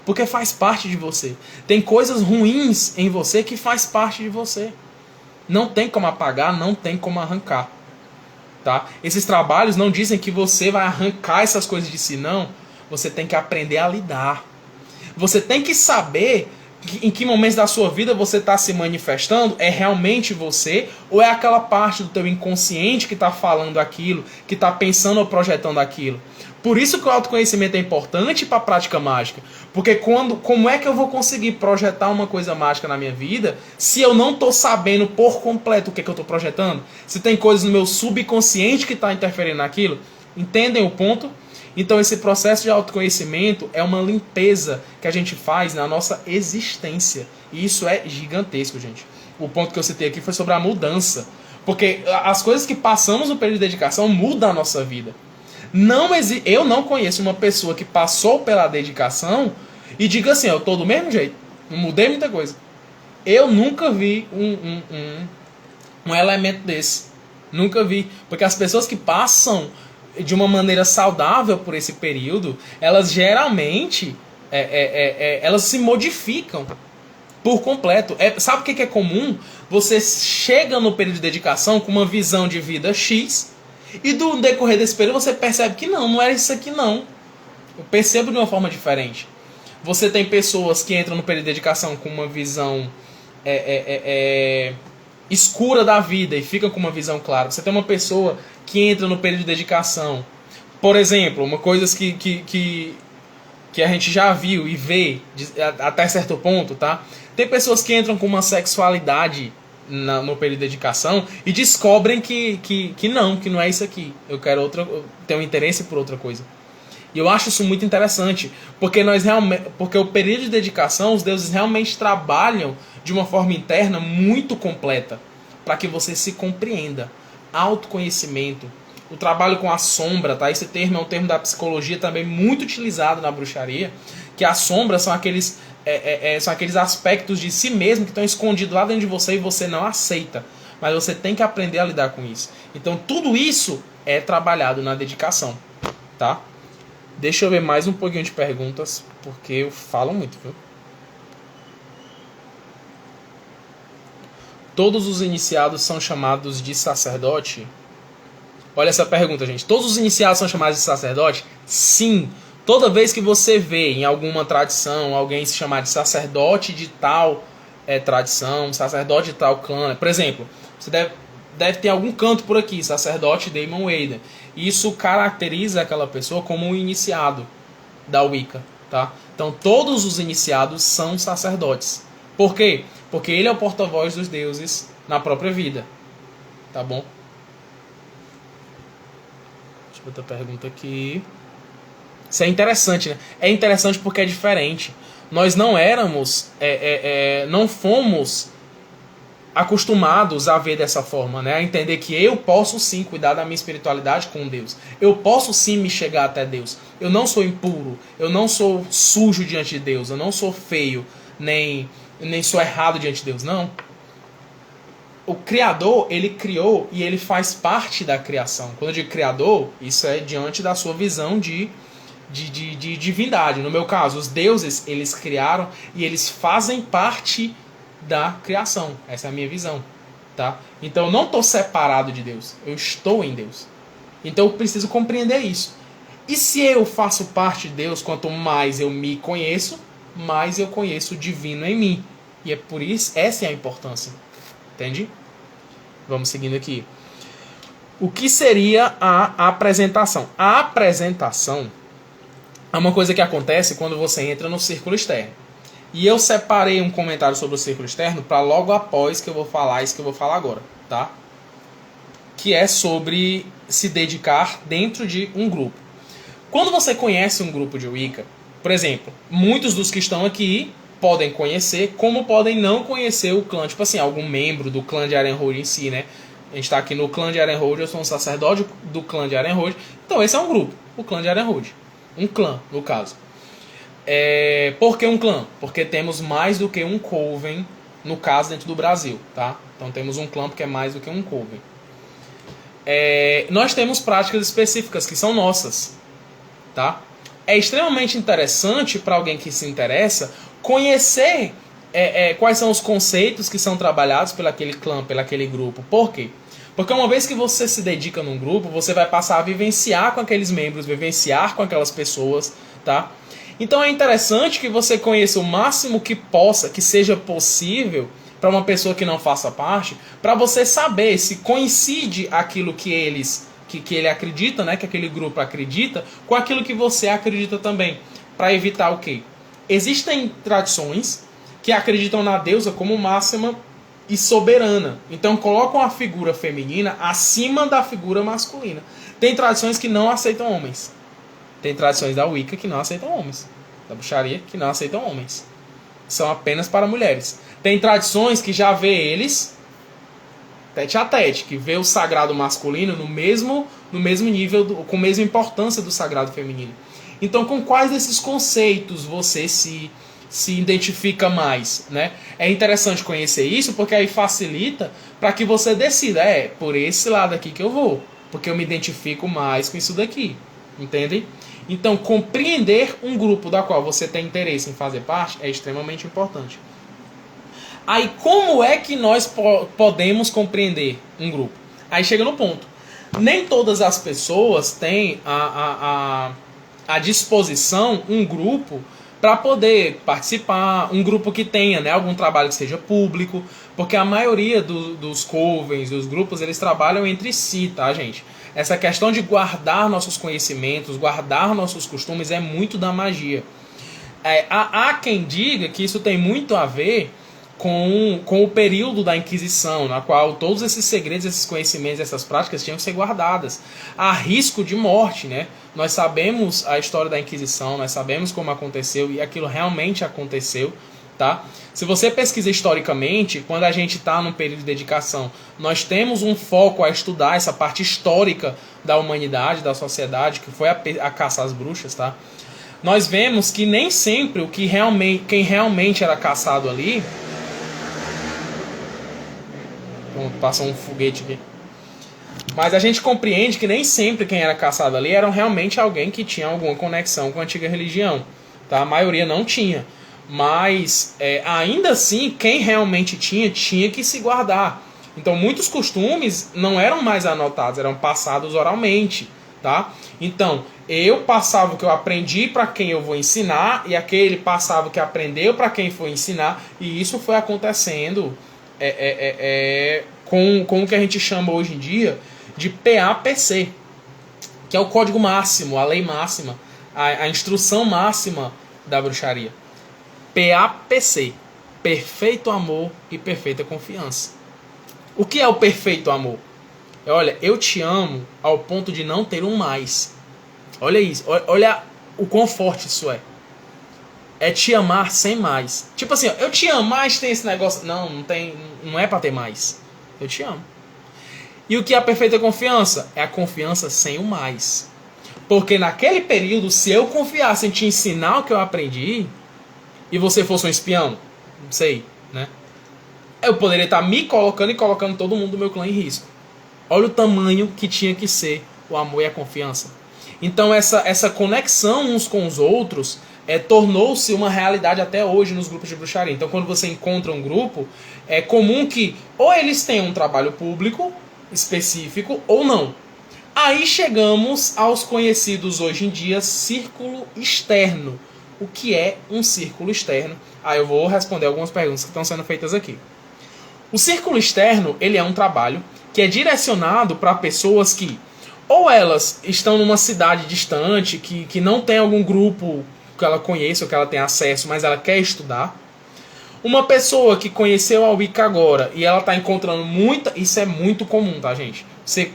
Porque faz parte de você. Tem coisas ruins em você que faz parte de você. Não tem como apagar, não tem como arrancar. Tá? Esses trabalhos não dizem que você vai arrancar essas coisas de si, não. Você tem que aprender a lidar. Você tem que saber em que momentos da sua vida você está se manifestando. É realmente você ou é aquela parte do teu inconsciente que está falando aquilo, que está pensando ou projetando aquilo. Por isso que o autoconhecimento é importante para a prática mágica. Porque como é que eu vou conseguir projetar uma coisa mágica na minha vida se eu não estou sabendo por completo o que eu estou projetando? Se tem coisas no meu subconsciente que está interferindo naquilo? Entendem o ponto? Então esse processo de autoconhecimento é uma limpeza que a gente faz na nossa existência. E isso é gigantesco, gente. O ponto que eu citei aqui foi sobre a mudança. Porque as coisas que passamos no período de dedicação mudam a nossa vida. Eu não conheço uma pessoa que passou pela dedicação e diga assim, eu estou do mesmo jeito, não mudei muita coisa. Eu nunca vi um elemento desse. Nunca vi. Porque as pessoas que passam de uma maneira saudável por esse período, elas geralmente elas se modificam por completo. Sabe o que é comum? Você chega no período de dedicação com uma visão de vida X E do decorrer desse período você percebe que não era isso aqui não. Eu percebo de uma forma diferente. Você tem pessoas que entram no período de dedicação com uma visão escura da vida e ficam com uma visão clara. Você tem uma pessoa que entra no período de dedicação. Por exemplo, uma coisa que a gente já viu e vê até certo ponto, tá? Tem pessoas que entram com uma sexualidade no período de dedicação e descobrem que não é isso aqui. Eu tenho um interesse por outra coisa. E eu acho isso muito interessante, porque porque o período de dedicação, os deuses realmente trabalham de uma forma interna muito completa, para que você se compreenda. Autoconhecimento, o trabalho com a sombra, tá? Esse termo é um termo da psicologia também muito utilizado na bruxaria, que as sombras são aqueles aspectos de si mesmo que estão escondidos lá dentro de você e você não aceita. Mas você tem que aprender a lidar com isso. Então tudo isso é trabalhado na dedicação, tá? Deixa eu ver mais um pouquinho de perguntas, porque eu falo muito, viu? Todos os iniciados são chamados de sacerdote? Olha essa pergunta, gente. Todos os iniciados são chamados de sacerdote? Sim. Toda vez que você vê em alguma tradição alguém se chamar de sacerdote de tal tradição, sacerdote de tal clã, por exemplo, você deve ter algum canto por aqui, sacerdote Damon Wayne. Isso caracteriza aquela pessoa como um iniciado da Wicca, tá? Então todos os iniciados são sacerdotes. Por quê? Porque ele é o porta-voz dos deuses na própria vida, tá bom? Deixa eu ver outra pergunta aqui. Isso é interessante, né? É interessante porque é diferente. Nós não não fomos acostumados a ver dessa forma, né? A entender que eu posso sim cuidar da minha espiritualidade com Deus. Eu posso sim me chegar até Deus. Eu não sou impuro, eu não sou sujo diante de Deus, eu não sou feio, nem sou errado diante de Deus, não. O Criador, ele criou e ele faz parte da criação. Quando eu digo Criador, isso é diante da sua visão de divindade. No meu caso, os deuses, eles criaram e eles fazem parte da criação. Essa é a minha visão, tá? Então eu não estou separado de Deus, eu estou em Deus. Então eu preciso compreender isso. E se eu faço parte de Deus, quanto mais eu me conheço, mais eu conheço o divino em mim. E é por isso, essa é a importância. Entende? Vamos seguindo aqui. O que seria a apresentação? A apresentação é uma coisa que acontece quando você entra no círculo externo. E eu separei um comentário sobre o círculo externo para logo após que eu vou falar isso que eu vou falar agora, tá? Que é sobre se dedicar dentro de um grupo. Quando você conhece um grupo de Wicca, por exemplo, muitos dos que estão aqui podem conhecer, como podem não conhecer o clã, tipo assim, algum membro do clã de Ironhold em si, né? A gente está aqui no clã de Ironhold, eu sou um sacerdote do clã de Ironhold, então esse é um grupo, o clã de Ironhold. Um clã, no caso. Por que um clã? Porque temos mais do que um coven, no caso, dentro do Brasil, tá? Então temos um clã porque é mais do que um coven. Nós temos práticas específicas que são nossas, tá? É extremamente interessante para alguém que se interessa conhecer quais são os conceitos que são trabalhados pelaquele clã, pelaquele grupo. Por quê? Porque uma vez que você se dedica num grupo, você vai passar a vivenciar com aqueles membros, vivenciar com aquelas pessoas, tá? Então é interessante que você conheça o máximo que possa, que seja possível para uma pessoa que não faça parte, para você saber se coincide aquilo que ele acredita, né, que aquele grupo acredita, com aquilo que você acredita também, para evitar o quê? Existem tradições que acreditam na deusa como máxima e soberana. Então colocam a figura feminina acima da figura masculina. Tem tradições que não aceitam homens. Tem tradições da Wicca que não aceitam homens. Da bruxaria que não aceitam homens. São apenas para mulheres. Tem tradições que já vê eles tete a tete, que vê o sagrado masculino no mesmo nível, com a mesma importância do sagrado feminino. Então com quais desses conceitos você se identifica mais, né? É interessante conhecer isso, porque aí facilita para que você decida, por esse lado aqui que eu vou, porque eu me identifico mais com isso daqui, entendem? Então, compreender um grupo da qual você tem interesse em fazer parte é extremamente importante. Aí, como é que nós podemos compreender um grupo? Aí chega no ponto. Nem todas as pessoas têm à disposição um grupo para poder participar, um grupo que tenha, né, algum trabalho que seja público, porque a maioria dos covens, dos grupos, eles trabalham entre si, tá, gente? Essa questão de guardar nossos conhecimentos, guardar nossos costumes é muito da magia. Há quem diga que isso tem muito a ver com o período da Inquisição, na qual todos esses segredos, esses conhecimentos, essas práticas tinham que ser guardadas, a risco de morte, né? Nós sabemos a história da Inquisição, nós sabemos como aconteceu e aquilo realmente aconteceu, tá? Se você pesquisa historicamente, quando a gente está num período de dedicação, nós temos um foco a estudar essa parte histórica da humanidade, da sociedade, que foi a caça às bruxas, tá? Nós vemos que nem sempre quem realmente era caçado ali... Passou um foguete aqui. Mas a gente compreende que nem sempre quem era caçado ali eram realmente alguém que tinha alguma conexão com a antiga religião, tá? A maioria não tinha. Mas ainda assim, quem realmente tinha que se guardar. Então muitos costumes não eram mais anotados, eram passados oralmente, tá? Então eu passava o que eu aprendi para quem eu vou ensinar, e aquele passava o que aprendeu para quem foi ensinar, e isso foi acontecendo com o que a gente chama hoje em dia de PAPC, que é o código máximo, a lei máxima, a instrução máxima da bruxaria. PAPC, perfeito amor e perfeita confiança. O que é o perfeito amor? Olha, eu te amo ao ponto de não ter um mais. Olha isso, olha o quão forte isso é. É te amar sem mais. Tipo assim, ó, eu te amo, mas tem esse negócio. Não é pra ter mais. Eu te amo. E o que é a perfeita confiança? É a confiança sem o mais. Porque naquele período, se eu confiasse em te ensinar o que eu aprendi, e você fosse um espião, não sei, né? Eu poderia estar me colocando e colocando todo mundo do meu clã em risco. Olha o tamanho que tinha que ser o amor e a confiança. Então essa conexão uns com os outros tornou-se uma realidade até hoje nos grupos de bruxaria. Então quando você encontra um grupo, é comum que ou eles tenham um trabalho público específico ou não. Aí chegamos aos conhecidos hoje em dia círculo externo. O que é um círculo externo? Aí eu vou responder algumas perguntas que estão sendo feitas aqui. O círculo externo, ele é um trabalho que é direcionado para pessoas que ou elas estão numa cidade distante, que não tem algum grupo que ela conheça ou que ela tenha acesso, mas ela quer estudar. Uma pessoa que conheceu a Wicca agora e ela está encontrando muita... Isso é muito comum, tá, gente? Você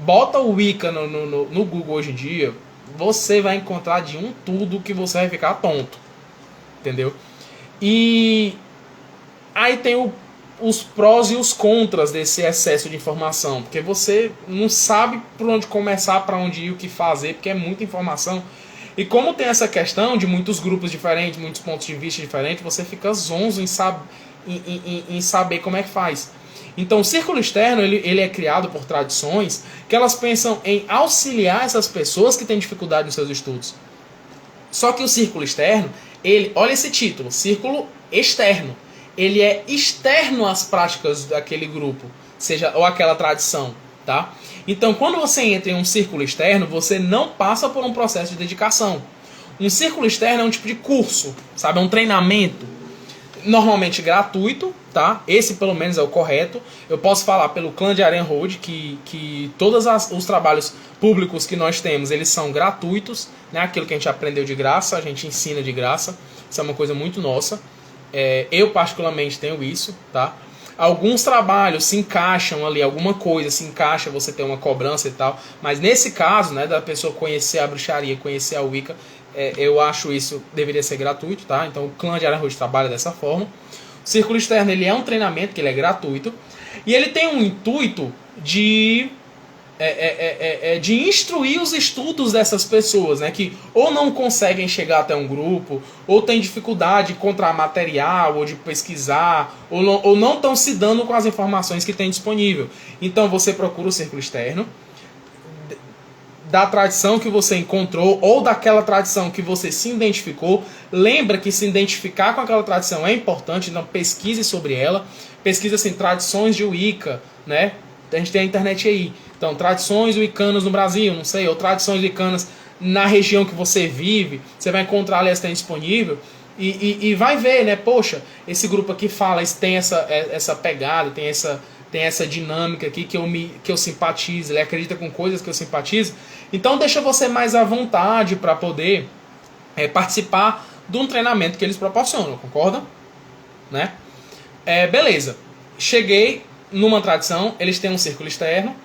bota o Wicca no Google hoje em dia, você vai encontrar de um tudo que você vai ficar tonto. Entendeu? E aí tem os prós e os contras desse excesso de informação. Porque você não sabe por onde começar, para onde ir, o que fazer, porque é muita informação. E como tem essa questão de muitos grupos diferentes, muitos pontos de vista diferentes, você fica zonzo em saber como é que faz. Então o círculo externo ele é criado por tradições que elas pensam em auxiliar essas pessoas que têm dificuldade nos seus estudos. Só que o círculo externo, olha esse título, círculo externo. Ele é externo às práticas daquele grupo, ou aquela tradição, tá? Então, quando você entra em um círculo externo, você não passa por um processo de dedicação. Um círculo externo é um tipo de curso, sabe? É um treinamento, normalmente gratuito, tá? Esse, pelo menos, é o correto. Eu posso falar pelo clã de Arenhold que todos os trabalhos públicos que nós temos, eles são gratuitos, né? Aquilo que a gente aprendeu de graça, a gente ensina de graça. Isso é uma coisa muito nossa. Eu, particularmente, tenho isso, tá? Alguns trabalhos se encaixam ali, alguma coisa se encaixa, você tem uma cobrança e tal. Mas nesse caso, né, da pessoa conhecer a bruxaria, conhecer a Wicca, eu acho isso deveria ser gratuito, tá? Então o clã de Arenhold trabalha dessa forma. O círculo externo, ele é um treinamento, que ele é gratuito. E ele tem um intuito de instruir os estudos dessas pessoas, né, que ou não conseguem chegar até um grupo, ou têm dificuldade de encontrar material, ou de pesquisar, ou não estão se dando com as informações que tem disponível. Então você procura o círculo externo, da tradição que você encontrou, ou daquela tradição que você se identificou. Lembra que se identificar com aquela tradição é importante, então pesquise sobre ela. Pesquise assim, tradições de Wicca, né? A gente tem a internet aí. Então, tradições wiccanas no Brasil, não sei, ou tradições wiccanas na região que você vive, você vai encontrar ali, essa disponível. E vai ver, né? Poxa, esse grupo aqui fala, tem essa pegada, tem essa dinâmica aqui que eu simpatizo, ele acredita com coisas que eu simpatizo. Então deixa você mais à vontade para poder participar de um treinamento que eles proporcionam, concorda? Né? Beleza. Cheguei numa tradição, eles têm um círculo externo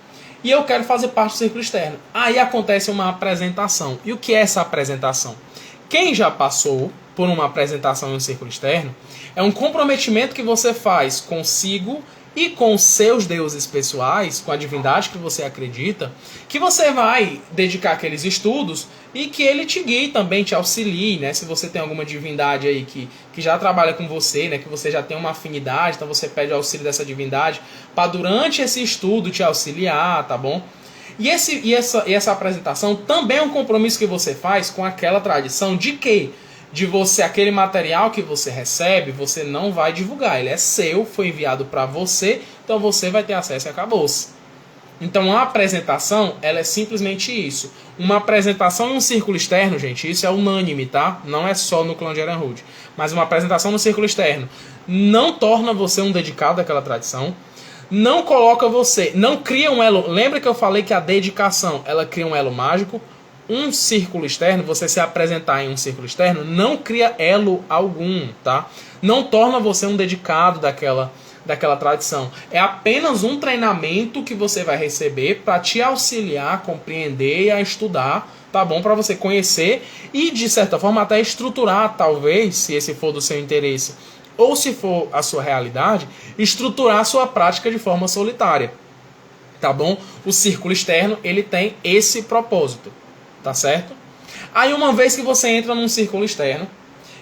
e eu quero fazer parte do círculo externo. Aí acontece uma apresentação. E o que é essa apresentação? Quem já passou por uma apresentação em um círculo externo é um comprometimento que você faz consigo e com seus deuses pessoais, com a divindade que você acredita, que você vai dedicar aqueles estudos e que ele te guie também, te auxilie, né? Se você tem alguma divindade aí que já trabalha com você, né? Que você já tem uma afinidade, então você pede o auxílio dessa divindade para durante esse estudo te auxiliar, tá bom? E essa apresentação também é um compromisso que você faz com aquela tradição de que de você, aquele material que você recebe, você não vai divulgar. Ele é seu, foi enviado para você, então você vai ter acesso e acabou-se. Então a apresentação, ela é simplesmente isso. Uma apresentação em um círculo externo, gente, isso é unânime, tá? Não é só no clã de Ehrenhold. Mas uma apresentação no círculo externo não torna você um dedicado àquela tradição. Não coloca você, não cria um elo. Lembra que eu falei que a dedicação, ela cria um elo mágico? Um círculo externo, você se apresentar em um círculo externo, não cria elo algum, tá? Não torna você um dedicado daquela tradição. É apenas um treinamento que você vai receber para te auxiliar a compreender e a estudar, tá bom? Para você conhecer e, de certa forma, até estruturar, talvez, se esse for do seu interesse, ou se for a sua realidade, estruturar a sua prática de forma solitária, tá bom? O círculo externo, ele tem esse propósito. Tá certo? Aí uma vez que você entra num círculo externo,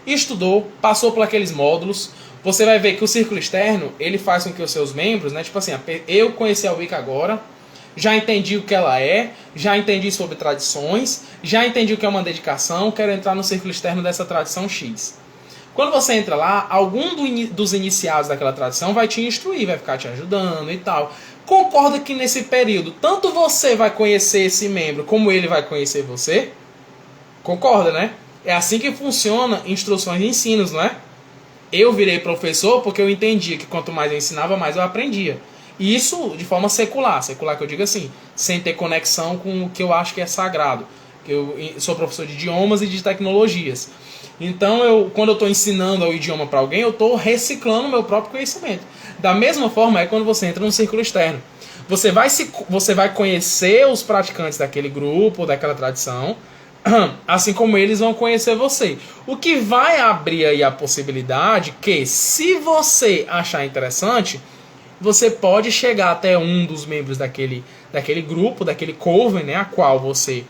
estudou, passou por aqueles módulos, você vai ver que o círculo externo, ele faz com que os seus membros, né, tipo assim, eu conheci a Wicca agora, já entendi o que ela é, já entendi sobre tradições, já entendi o que é uma dedicação, quero entrar no círculo externo dessa tradição X. Quando você entra lá, algum dos iniciados daquela tradição vai te instruir, vai ficar te ajudando e tal. Concorda que nesse período, tanto você vai conhecer esse membro, como ele vai conhecer você? Concorda, né? É assim que funciona instruções e ensinos, não é? Eu virei professor porque eu entendia que quanto mais eu ensinava, mais eu aprendia. E isso de forma secular. Secular que eu digo assim, sem ter conexão com o que eu acho que é sagrado. Eu sou professor de idiomas e de tecnologias. Então, quando eu estou ensinando o idioma para alguém, eu estou reciclando o meu próprio conhecimento. Da mesma forma é quando você entra num círculo externo. Você vai conhecer os praticantes daquele grupo, daquela tradição, assim como eles vão conhecer você. O que vai abrir aí a possibilidade que, se você achar interessante, você pode chegar até um dos membros daquele grupo, daquele coven, né, a qual você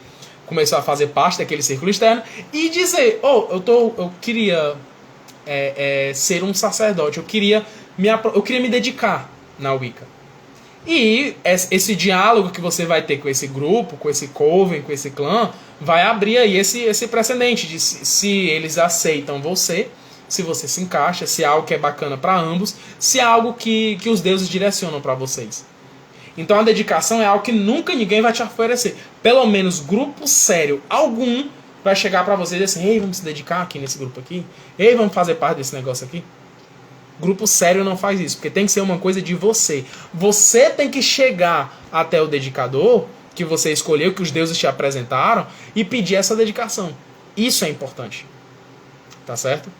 começou a fazer parte daquele círculo externo, e dizer, eu queria ser um sacerdote, eu queria me dedicar na Wicca. E esse diálogo que você vai ter com esse grupo, com esse coven, com esse clã, vai abrir aí esse precedente de se eles aceitam você, se você se encaixa, se é algo que é bacana para ambos, se é algo que os deuses direcionam para vocês. Então a dedicação é algo que nunca ninguém vai te oferecer. Pelo menos grupo sério algum vai chegar para você e dizer assim, ei, vamos se dedicar aqui nesse grupo aqui? Ei, vamos fazer parte desse negócio aqui? Grupo sério não faz isso, porque tem que ser uma coisa de você. Você tem que chegar até o dedicador que você escolheu, que os deuses te apresentaram, e pedir essa dedicação. Isso é importante. Tá certo?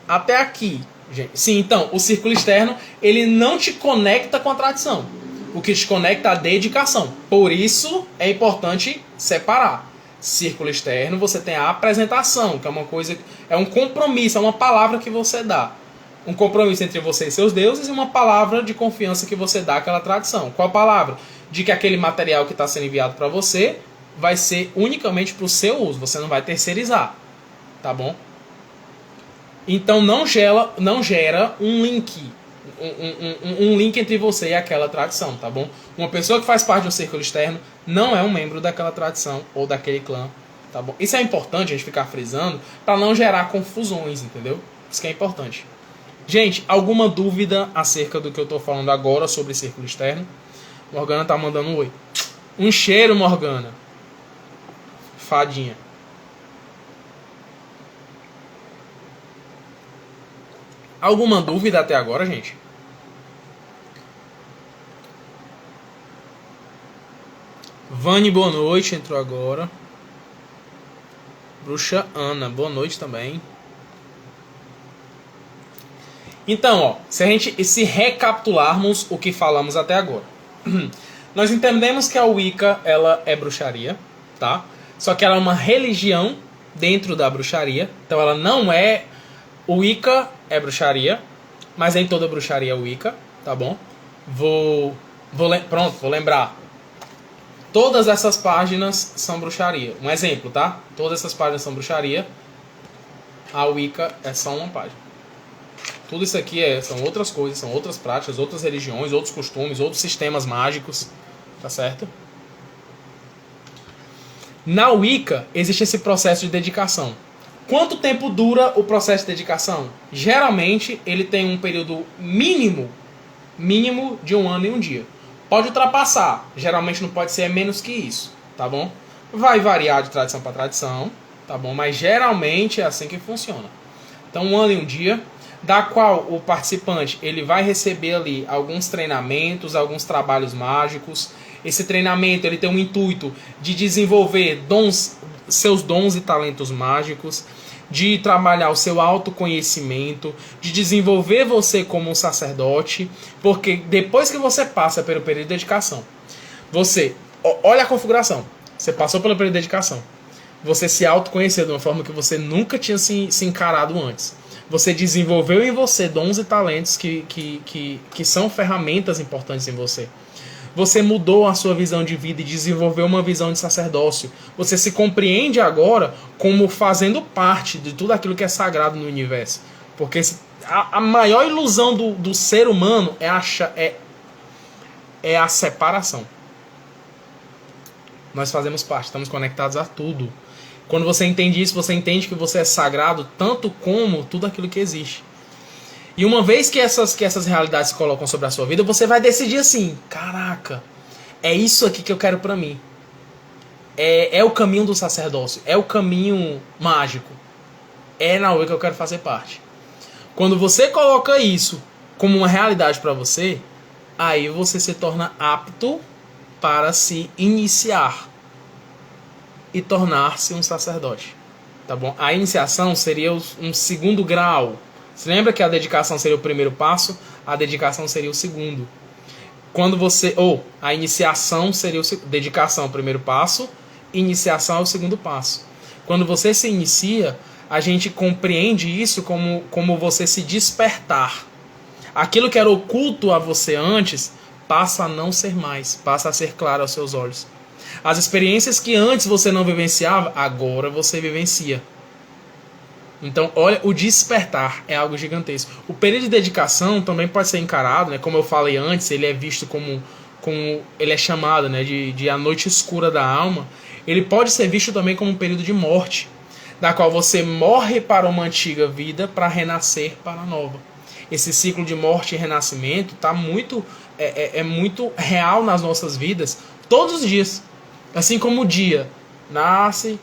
Até aqui, gente. Sim, então, o círculo externo, ele não te conecta com a tradição. O que te conecta é a dedicação. Por isso, é importante separar. Círculo externo, você tem a apresentação, que é uma coisa, é um compromisso, é uma palavra que você dá. Um compromisso entre você e seus deuses e uma palavra de confiança que você dá àquela tradição. Qual a palavra? De que aquele material que está sendo enviado para você vai ser unicamente para o seu uso, você não vai terceirizar. Tá bom? Então não gera um link. Um link entre você e aquela tradição, tá bom? Uma pessoa que faz parte de um círculo externo não é um membro daquela tradição ou daquele clã, tá bom? Isso é importante a gente ficar frisando para não gerar confusões, entendeu? Isso que é importante. Gente, alguma dúvida acerca do que eu tô falando agora sobre círculo externo? Morgana tá mandando um oi. Um cheiro, Morgana. Fadinha. Alguma dúvida até agora, gente? Vani, boa noite, entrou agora. Bruxa Ana, boa noite também. Então, ó, se recapitularmos o que falamos até agora. Nós entendemos que a Wicca, ela é bruxaria, tá? Só que ela é uma religião dentro da bruxaria. Então ela não é... O Wicca é bruxaria, mas nem toda bruxaria é Wicca, tá bom? Vou lembrar. Todas essas páginas são bruxaria. Um exemplo, tá? Todas essas páginas são bruxaria. A Wicca é só uma página. Tudo isso aqui são outras coisas, são outras práticas, outras religiões, outros costumes, outros sistemas mágicos. Tá certo? Na Wicca existe esse processo de dedicação. Quanto tempo dura o processo de dedicação? Geralmente ele tem um período mínimo de 1 ano e 1 dia. Pode ultrapassar, geralmente não pode ser menos que isso, tá bom? Vai variar de tradição para tradição, tá bom? Mas geralmente é assim que funciona. Então 1 ano e 1 dia, da qual o participante ele vai receber ali alguns treinamentos, alguns trabalhos mágicos. Esse treinamento ele tem um intuito de desenvolver seus dons e talentos mágicos, de trabalhar o seu autoconhecimento, de desenvolver você como um sacerdote, porque depois que você passa pelo período de dedicação, você, olha a configuração, você passou pelo período de dedicação, você se autoconheceu de uma forma que você nunca tinha se encarado antes. Você desenvolveu em você dons e talentos que são ferramentas importantes em você. Você mudou a sua visão de vida e desenvolveu uma visão de sacerdócio. Você se compreende agora como fazendo parte de tudo aquilo que é sagrado no universo. Porque a maior ilusão do ser humano é a separação. Nós fazemos parte, estamos conectados a tudo. Quando você entende isso, você entende que você é sagrado tanto como tudo aquilo que existe. E uma vez que essas realidades se colocam sobre a sua vida, você vai decidir assim, caraca, é isso aqui que eu quero pra mim. É o caminho do sacerdócio, é o caminho mágico. É na Wicca que eu quero fazer parte. Quando você coloca isso como uma realidade pra você, aí você se torna apto para se iniciar e tornar-se um sacerdote. Tá bom? A iniciação seria um segundo grau. Você lembra que a dedicação seria o primeiro passo? A dedicação seria o segundo. A iniciação seria dedicação o primeiro passo, iniciação é o segundo passo. Quando você se inicia, a gente compreende isso como você se despertar. Aquilo que era oculto a você antes passa a não ser mais, passa a ser claro aos seus olhos. As experiências que antes você não vivenciava, agora você vivencia. Então, olha, o despertar é algo gigantesco. O período de dedicação também pode ser encarado, né? Como eu falei antes, ele é visto como ele é chamado, né, de a noite escura da alma. Ele pode ser visto também como um período de morte, da qual você morre para uma antiga vida para renascer para a nova. Esse ciclo de morte e renascimento tá muito real nas nossas vidas todos os dias. Assim como o dia nasce,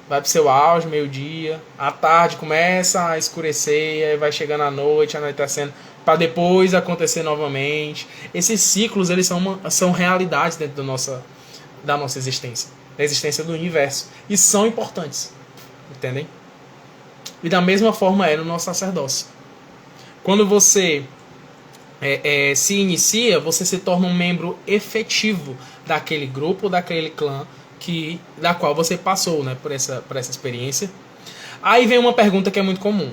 vai pro seu auge, meio-dia, à tarde começa a escurecer, aí vai chegando a noite, anoitecendo, para depois acontecer novamente. Esses ciclos, eles são realidades dentro da nossa existência, da existência do universo, e são importantes, entendem? E da mesma forma é no nosso sacerdócio. Quando você se inicia, você se torna um membro efetivo daquele grupo, daquele clã, da qual você passou, né, por essa experiência. Aí vem uma pergunta que é muito comum.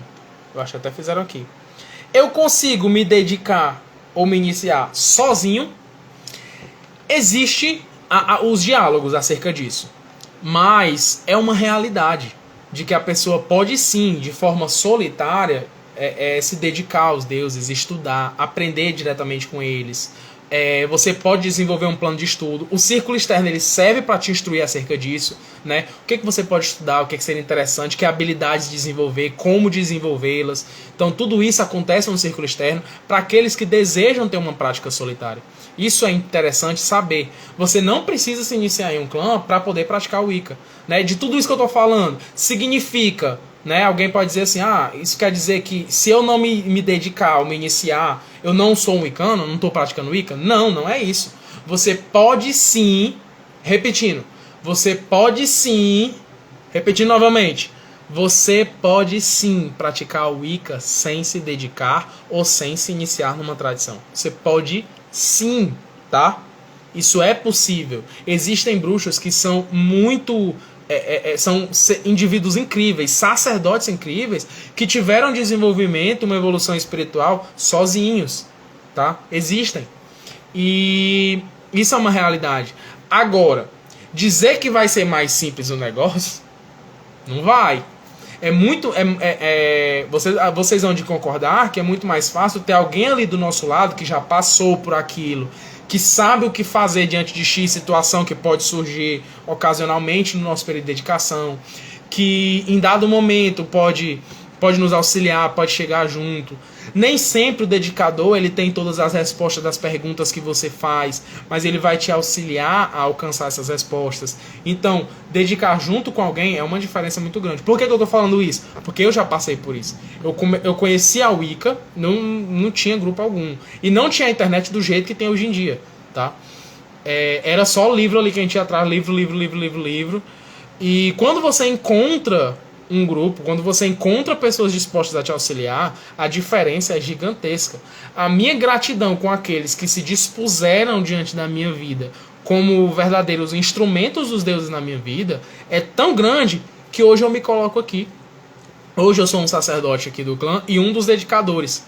Eu acho que até fizeram aqui. Eu consigo me dedicar ou me iniciar sozinho? Existe os diálogos acerca disso. Mas é uma realidade de que a pessoa pode sim, de forma solitária, se dedicar aos deuses, estudar, aprender diretamente com eles, Você pode desenvolver um plano de estudo. O círculo externo ele serve para te instruir acerca disso, né? O que você pode estudar, o que seria interessante, que habilidades desenvolver, como desenvolvê-las. Então tudo isso acontece no círculo externo para aqueles que desejam ter uma prática solitária. Isso é interessante saber. Você não precisa se iniciar em um clã para poder praticar o Wicca, né? De tudo isso que eu estou falando, significa, né? Alguém pode dizer assim, isso quer dizer que se eu não me dedicar ou me iniciar, eu não sou um Wiccano, não estou praticando Wicca? Não, não é isso. Você pode sim, repetindo, novamente, você pode sim praticar o Wicca sem se dedicar ou sem se iniciar numa tradição. Você pode sim, tá? Isso é possível. Existem bruxos que são muito... são indivíduos incríveis, sacerdotes incríveis, que tiveram desenvolvimento, uma evolução espiritual sozinhos, tá? Existem. E isso é uma realidade. Agora, dizer que vai ser mais simples o negócio, não vai. Vocês vão de concordar que é muito mais fácil ter alguém ali do nosso lado que já passou por aquilo, que sabe o que fazer diante de X situação que pode surgir ocasionalmente no nosso período de dedicação, que em dado momento pode nos auxiliar, pode chegar junto. Nem sempre o dedicador ele tem todas as respostas das perguntas que você faz, mas ele vai te auxiliar a alcançar essas respostas. Então, dedicar junto com alguém é uma diferença muito grande. Por que eu estou falando isso? Porque eu já passei por isso. Eu conheci a Wicca, não tinha grupo algum. E não tinha a internet do jeito que tem hoje em dia, tá? Era só livro ali que a gente ia atrás, livro. E quando você encontra um grupo, quando você encontra pessoas dispostas a te auxiliar, a diferença é gigantesca. A minha gratidão com aqueles que se dispuseram diante da minha vida como verdadeiros instrumentos dos deuses na minha vida é tão grande que hoje eu me coloco aqui. Hoje eu sou um sacerdote aqui do clã e um dos dedicadores.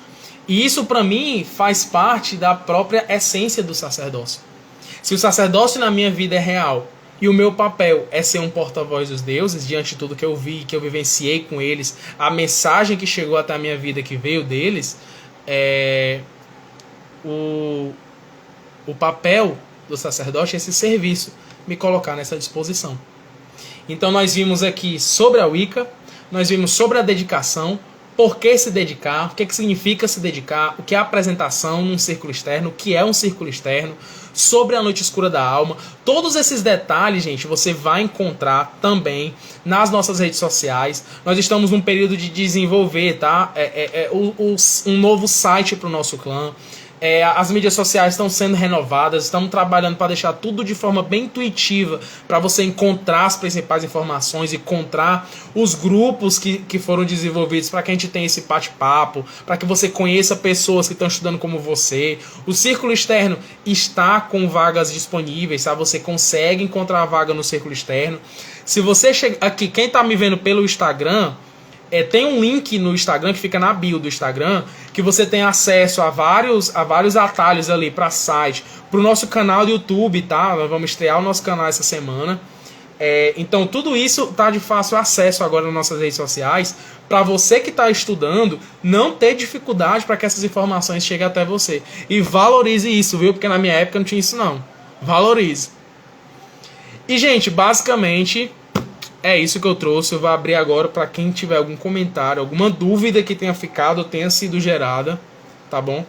E isso para mim faz parte da própria essência do sacerdócio. Se o sacerdócio na minha vida é real e o meu papel é ser um porta-voz dos deuses, diante de tudo que eu vi, que eu vivenciei com eles, a mensagem que chegou até a minha vida, que veio deles, o papel do sacerdote é esse serviço, me colocar nessa disposição. Então nós vimos aqui sobre a Wicca, nós vimos sobre a dedicação, por que se dedicar, o que significa se dedicar, o que é apresentação num círculo externo, o que é um círculo externo, sobre a noite escura da alma. Todos esses detalhes, gente, você vai encontrar também nas nossas redes sociais. Nós estamos num período de desenvolver, tá? Um novo site para o nosso clã. As mídias sociais estão sendo renovadas, estamos trabalhando para deixar tudo de forma bem intuitiva, para você encontrar as principais informações, encontrar os grupos que foram desenvolvidos para que a gente tenha esse bate-papo, para que você conheça pessoas que estão estudando como você. O círculo externo está com vagas disponíveis, tá? Você consegue encontrar a vaga no círculo externo. Se você chega aqui, quem está me vendo pelo Instagram, tem um link no Instagram que fica na bio do Instagram, que você tem acesso a vários atalhos ali para site, para o nosso canal do YouTube, tá? Nós vamos estrear o nosso canal essa semana. Então tudo isso tá de fácil acesso agora nas nossas redes sociais, para você que está estudando não ter dificuldade para que essas informações cheguem até você. E valorize isso, viu? Porque na minha época não tinha isso não. Valorize. E gente, basicamente é isso que eu trouxe. Eu vou abrir agora para quem tiver algum comentário, alguma dúvida que tenha ficado ou tenha sido gerada, tá bom?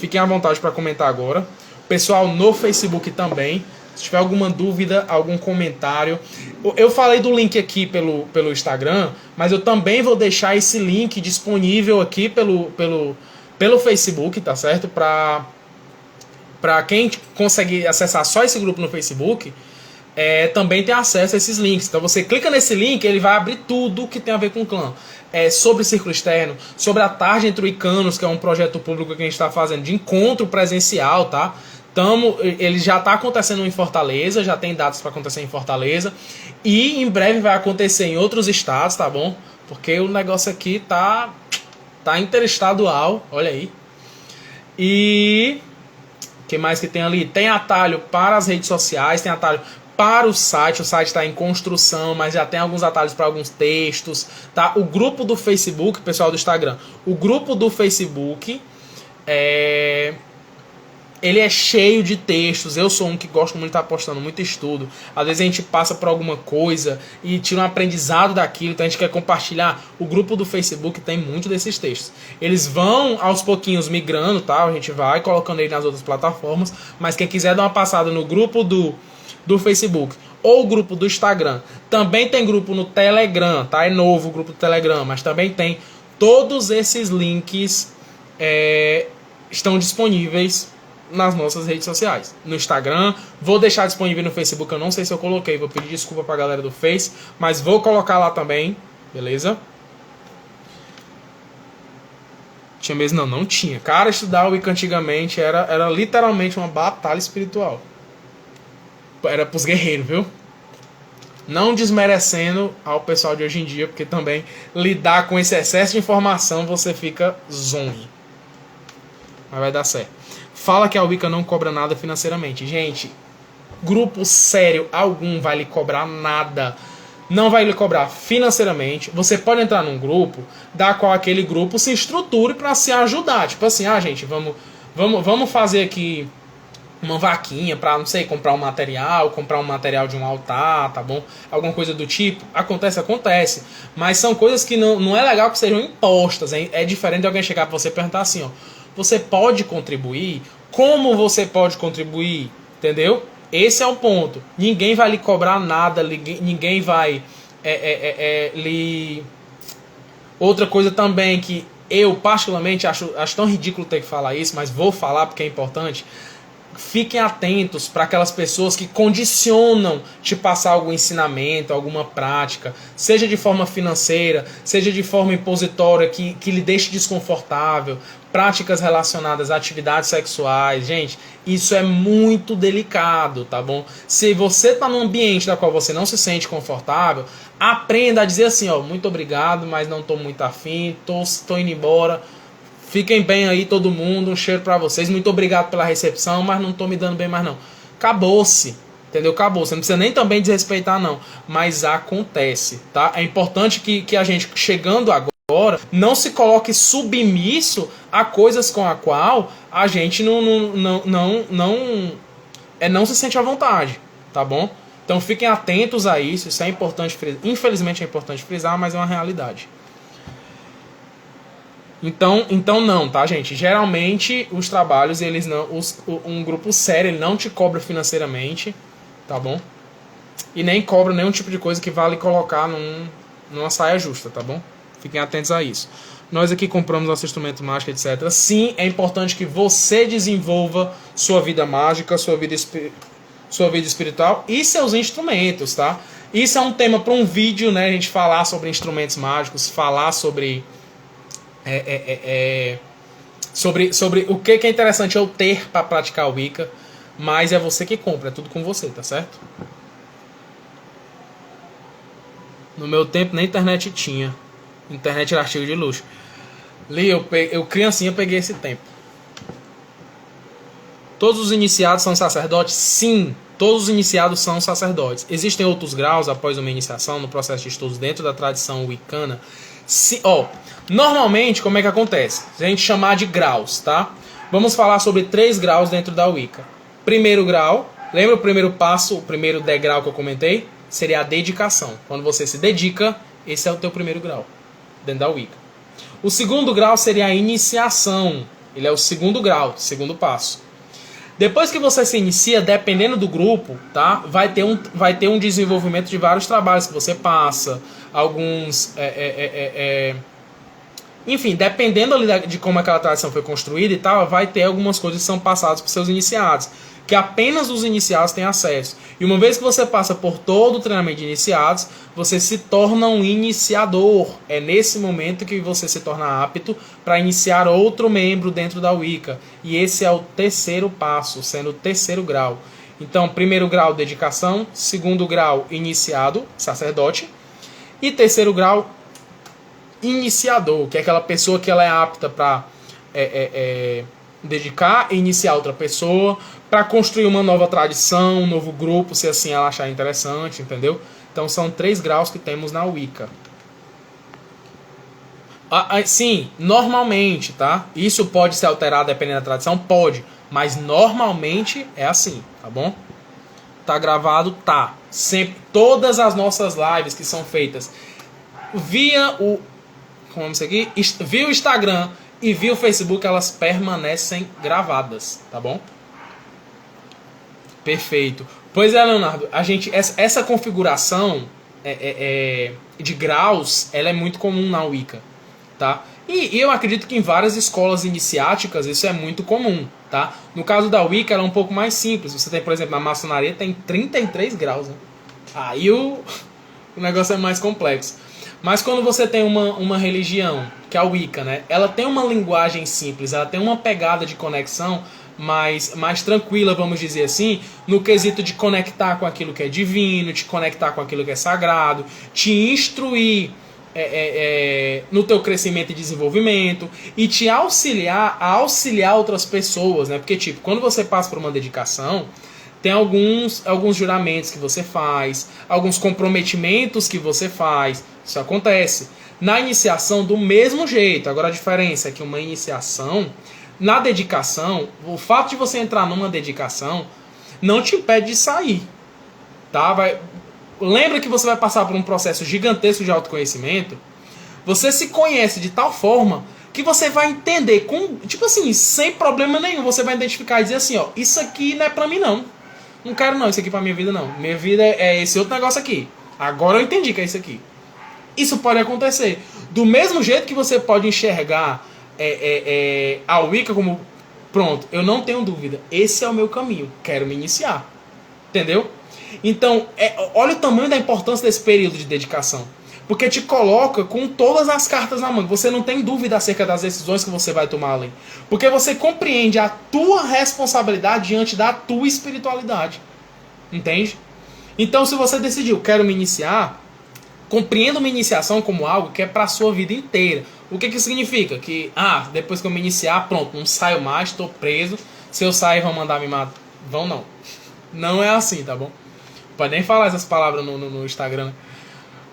Fiquem à vontade para comentar agora. Pessoal no Facebook também, se tiver alguma dúvida, algum comentário. Eu falei do link aqui pelo Instagram, mas eu também vou deixar esse link disponível aqui pelo Facebook, tá certo? Para quem conseguir acessar só esse grupo no Facebook, também tem acesso a esses links. Então você clica nesse link, ele vai abrir tudo que tem a ver com o clã. Sobre o círculo externo, sobre a Tarde entre Wiccanos, que é um projeto público que a gente está fazendo de encontro presencial, tá? Ele já está acontecendo em Fortaleza, já tem datas para acontecer em Fortaleza, e em breve vai acontecer em outros estados, tá bom? Porque o negócio aqui tá interestadual, olha aí. E o que mais que tem ali? Tem atalho para as redes sociais, tem atalho para o site está em construção, mas já tem alguns atalhos para alguns textos, tá? O grupo do Facebook, pessoal do Instagram, o grupo do Facebook Ele é cheio de textos. Eu sou um que gosto muito de estar postando muito estudo. Às vezes a gente passa por alguma coisa e tira um aprendizado daquilo, então a gente quer compartilhar. O grupo do Facebook tem muito desses textos. Eles vão aos pouquinhos migrando, tá? A gente vai colocando ele nas outras plataformas, mas quem quiser dar uma passada no grupo do Facebook ou o grupo do Instagram, também tem grupo no Telegram, tá? É novo o grupo do Telegram, mas também tem. Todos esses links estão disponíveis nas nossas redes sociais. No Instagram, vou deixar disponível no Facebook, eu não sei se eu coloquei, vou pedir desculpa pra galera do Face, mas vou colocar lá também, beleza? Tinha mesmo? Não tinha. Cara, estudar o Wicca antigamente era literalmente uma batalha espiritual. Era pros guerreiros, viu? Não desmerecendo ao pessoal de hoje em dia, porque também lidar com esse excesso de informação você fica zonzo. Mas vai dar certo. Fala que a Wicca não cobra nada financeiramente. Gente, grupo sério algum vai lhe cobrar nada. Não vai lhe cobrar financeiramente. Você pode entrar num grupo da qual aquele grupo se estruture para se ajudar. Tipo assim, gente, vamos fazer aqui uma vaquinha para, não sei, comprar um material de um altar, tá bom? Alguma coisa do tipo. Acontece. Mas são coisas que não é legal que sejam impostas. Hein? É diferente de alguém chegar para você e perguntar assim, ó. Você pode contribuir? Como você pode contribuir? Entendeu? Esse é o ponto. Ninguém vai lhe cobrar nada, ninguém vai lhe... Outra coisa também que eu particularmente acho tão ridículo ter que falar isso, mas vou falar porque é importante. Fiquem atentos para aquelas pessoas que condicionam te passar algum ensinamento, alguma prática, seja de forma financeira, seja de forma impositória, que lhe deixe desconfortável, práticas relacionadas a atividades sexuais. Gente, isso é muito delicado, tá bom? Se você está num ambiente da qual você não se sente confortável, aprenda a dizer assim, ó, muito obrigado, mas não estou muito afim, tô indo embora. Fiquem bem aí todo mundo, um cheiro pra vocês. Muito obrigado pela recepção, mas não tô me dando bem mais não. Acabou-se, entendeu? Acabou-se. Não precisa nem também desrespeitar não, mas acontece, tá? É importante que a gente, chegando agora, não se coloque submisso a coisas com a qual a gente não se sente à vontade, tá bom? Então fiquem atentos a isso, isso é importante frisar. Infelizmente é importante frisar, mas é uma realidade. Então não, tá, gente? Geralmente os trabalhos, eles não. Um grupo sério, ele não te cobra financeiramente, tá bom? E nem cobra nenhum tipo de coisa que vale colocar numa saia justa, tá bom? Fiquem atentos a isso. Nós aqui compramos nosso instrumento mágico, etc. Sim, é importante que você desenvolva sua vida mágica, sua vida espiritual e seus instrumentos, tá? Isso é um tema para um vídeo, né? A gente falar sobre instrumentos mágicos, falar sobre sobre o que é interessante eu ter para praticar o Wicca, mas é você que compra, é tudo com você, tá certo? No meu tempo nem internet tinha. Internet era artigo de luxo. Li, eu criancinha peguei esse tempo. Todos os iniciados são sacerdotes? Sim, todos os iniciados são sacerdotes. Existem outros graus após uma iniciação no processo de estudos dentro da tradição wiccana? Normalmente, como é que acontece? Se a gente chamar de graus, tá? Vamos falar sobre 3 graus dentro da Wicca. Primeiro grau, lembra o primeiro passo, o primeiro degrau que eu comentei? Seria a dedicação. Quando você se dedica, esse é o teu primeiro grau dentro da Wicca. O segundo grau seria a iniciação. Ele é o segundo grau, segundo passo. Depois que você se inicia, dependendo do grupo, tá? Vai ter um desenvolvimento de vários trabalhos que você passa, alguns... Enfim, dependendo ali de como aquela tradição foi construída e tal, vai ter algumas coisas que são passadas para seus iniciados, que apenas os iniciados têm acesso. E uma vez que você passa por todo o treinamento de iniciados, você se torna um iniciador. É nesse momento que você se torna apto para iniciar outro membro dentro da Wicca. E esse é o terceiro passo, sendo o terceiro grau. Então, primeiro grau, dedicação. Segundo grau, iniciado, sacerdote. E terceiro grau, iniciador, que é aquela pessoa que ela é apta para dedicar e iniciar outra pessoa, para construir uma nova tradição, um novo grupo, se assim ela achar interessante, entendeu? Então são 3 graus que temos na Wicca. Sim, normalmente, tá? Isso pode ser alterado dependendo da tradição? Pode. Mas normalmente é assim, tá bom? Tá gravado? Tá. Sempre, todas as nossas lives que são feitas via o... Como vamos aqui? Via o Instagram e via o Facebook, elas permanecem gravadas, tá bom? Perfeito. Pois é, Leonardo, essa configuração de graus, ela é muito comum na Wicca, tá? E eu acredito que em várias escolas iniciáticas isso é muito comum, tá? No caso da Wicca, ela é um pouco mais simples. Você tem, por exemplo, na maçonaria tem 33 graus, né? Aí o negócio é mais complexo. Mas quando você tem uma religião, que é a Wicca, né? Ela tem uma linguagem simples, ela tem uma pegada de conexão mais tranquila, vamos dizer assim, no quesito de conectar com aquilo que é divino, te conectar com aquilo que é sagrado, te instruir no teu crescimento e desenvolvimento e te auxiliar a auxiliar outras pessoas, né? Porque, tipo, quando você passa por uma dedicação, tem alguns juramentos que você faz, alguns comprometimentos que você faz. Isso acontece. Na iniciação, do mesmo jeito. Agora, a diferença é que uma iniciação, na dedicação, o fato de você entrar numa dedicação não te impede de sair. Tá? Lembra que você vai passar por um processo gigantesco de autoconhecimento? Você se conhece de tal forma que você vai entender, tipo assim, sem problema nenhum, você vai identificar e dizer assim, ó, isso aqui não é pra mim não. Não quero não, isso aqui pra minha vida não. Minha vida é esse outro negócio aqui. Agora eu entendi que é isso aqui. Isso pode acontecer. Do mesmo jeito que você pode enxergar a Wicca como, pronto, eu não tenho dúvida, esse é o meu caminho, quero me iniciar. Entendeu? Então, olha o tamanho da importância desse período de dedicação. Porque te coloca com todas as cartas na mão. Você não tem dúvida acerca das decisões que você vai tomar ali. Porque você compreende a tua responsabilidade diante da tua espiritualidade. Entende? Então, se você decidiu, quero me iniciar, compreenda uma iniciação como algo que é para a sua vida inteira. O que significa? Que, depois que eu me iniciar, pronto, não saio mais, estou preso. Se eu sair, vão mandar me matar. Vão não. Não é assim, tá bom? Pode nem falar essas palavras no Instagram.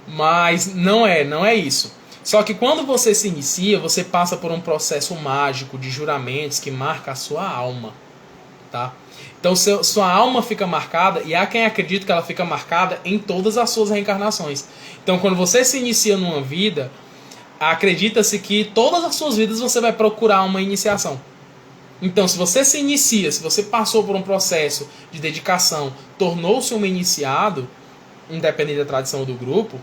Mas não é isso. Só que quando você se inicia, você passa por um processo mágico de juramentos que marca a sua alma, tá? Então sua alma fica marcada, e há quem acredita que ela fica marcada em todas as suas reencarnações. Então quando você se inicia numa vida, acredita-se que todas as suas vidas você vai procurar uma iniciação. Então se você se inicia, se você passou por um processo de dedicação, tornou-se um iniciado, independente da tradição do grupo,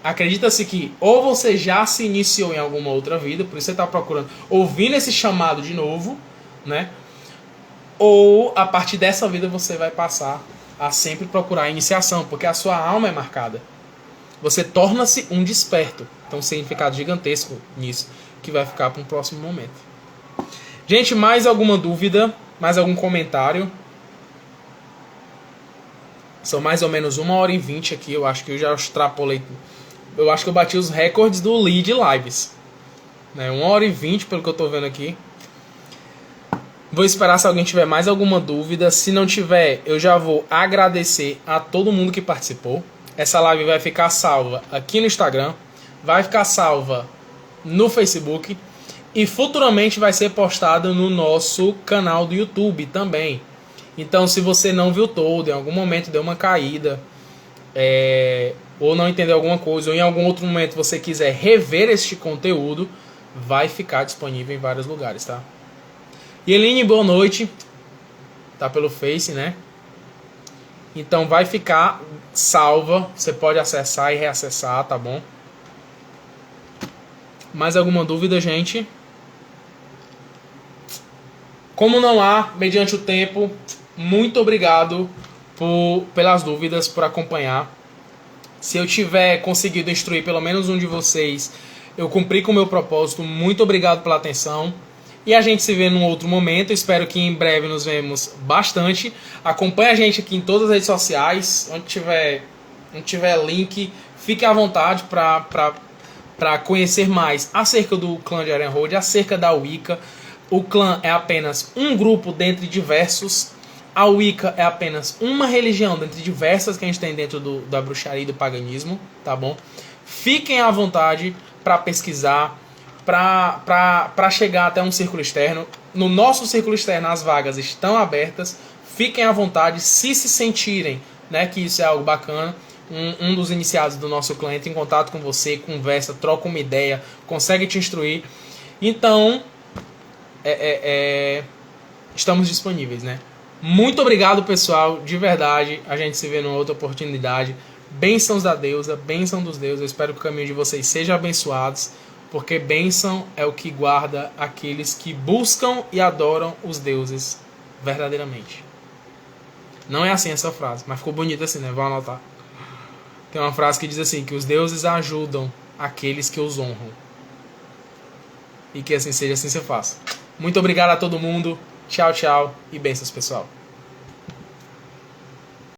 acredita-se que ou você já se iniciou em alguma outra vida, por isso você está procurando, ouvindo esse chamado de novo, né? Ou a partir dessa vida você vai passar a sempre procurar a iniciação, porque a sua alma é marcada. Você torna-se um desperto. Então, um significado gigantesco nisso, que vai ficar para um próximo momento. Gente, mais alguma dúvida? Mais algum comentário? São mais ou menos 1h20 aqui. Eu acho que eu já extrapolei. Eu acho que eu bati os recordes do lead lives. 1h20 pelo que eu estou vendo aqui. Vou esperar se alguém tiver mais alguma dúvida. Se não tiver, eu já vou agradecer a todo mundo que participou. Essa live vai ficar salva aqui no Instagram. Vai ficar salva no Facebook. E futuramente vai ser postada no nosso canal do YouTube também. Então, se você não viu todo, em algum momento deu uma caída, ou não entendeu alguma coisa, ou em algum outro momento você quiser rever este conteúdo, vai ficar disponível em vários lugares, tá? E Eline, boa noite. Tá pelo Face, né? Então vai ficar salva. Você pode acessar e reacessar, tá bom? Mais alguma dúvida, gente? Como não há, mediante o tempo, muito obrigado pelas dúvidas, por acompanhar. Se eu tiver conseguido instruir pelo menos um de vocês, eu cumpri com o meu propósito. Muito obrigado pela atenção. E a gente se vê num outro momento. Espero que em breve nos vemos bastante. Acompanhe a gente aqui em todas as redes sociais. Onde tiver link, fique à vontade para conhecer mais acerca do clã de Erenhold, acerca da Wicca. O clã é apenas um grupo dentre diversos. A Wicca é apenas uma religião dentre diversas que a gente tem dentro da bruxaria e do paganismo, tá bom? Fiquem à vontade para pesquisar. para chegar até um círculo externo. No nosso círculo externo as vagas estão abertas, fiquem à vontade, se sentirem, né, que isso é algo bacana. Um dos iniciados do nosso clã entra em contato com você, conversa, troca uma ideia, consegue te instruir. Então, estamos disponíveis, né? Muito obrigado, pessoal, de verdade. A gente se vê numa outra oportunidade. Bênçãos da deusa, bênção dos deuses. Eu espero que o caminho de vocês seja abençoados, porque bênção é o que guarda aqueles que buscam e adoram os deuses verdadeiramente. Não é assim essa frase, mas ficou bonita assim, né? Vão anotar. Tem uma frase que diz assim, que os deuses ajudam aqueles que os honram. E que assim seja, assim se faça. Muito obrigado a todo mundo. Tchau, tchau e bênçãos, pessoal.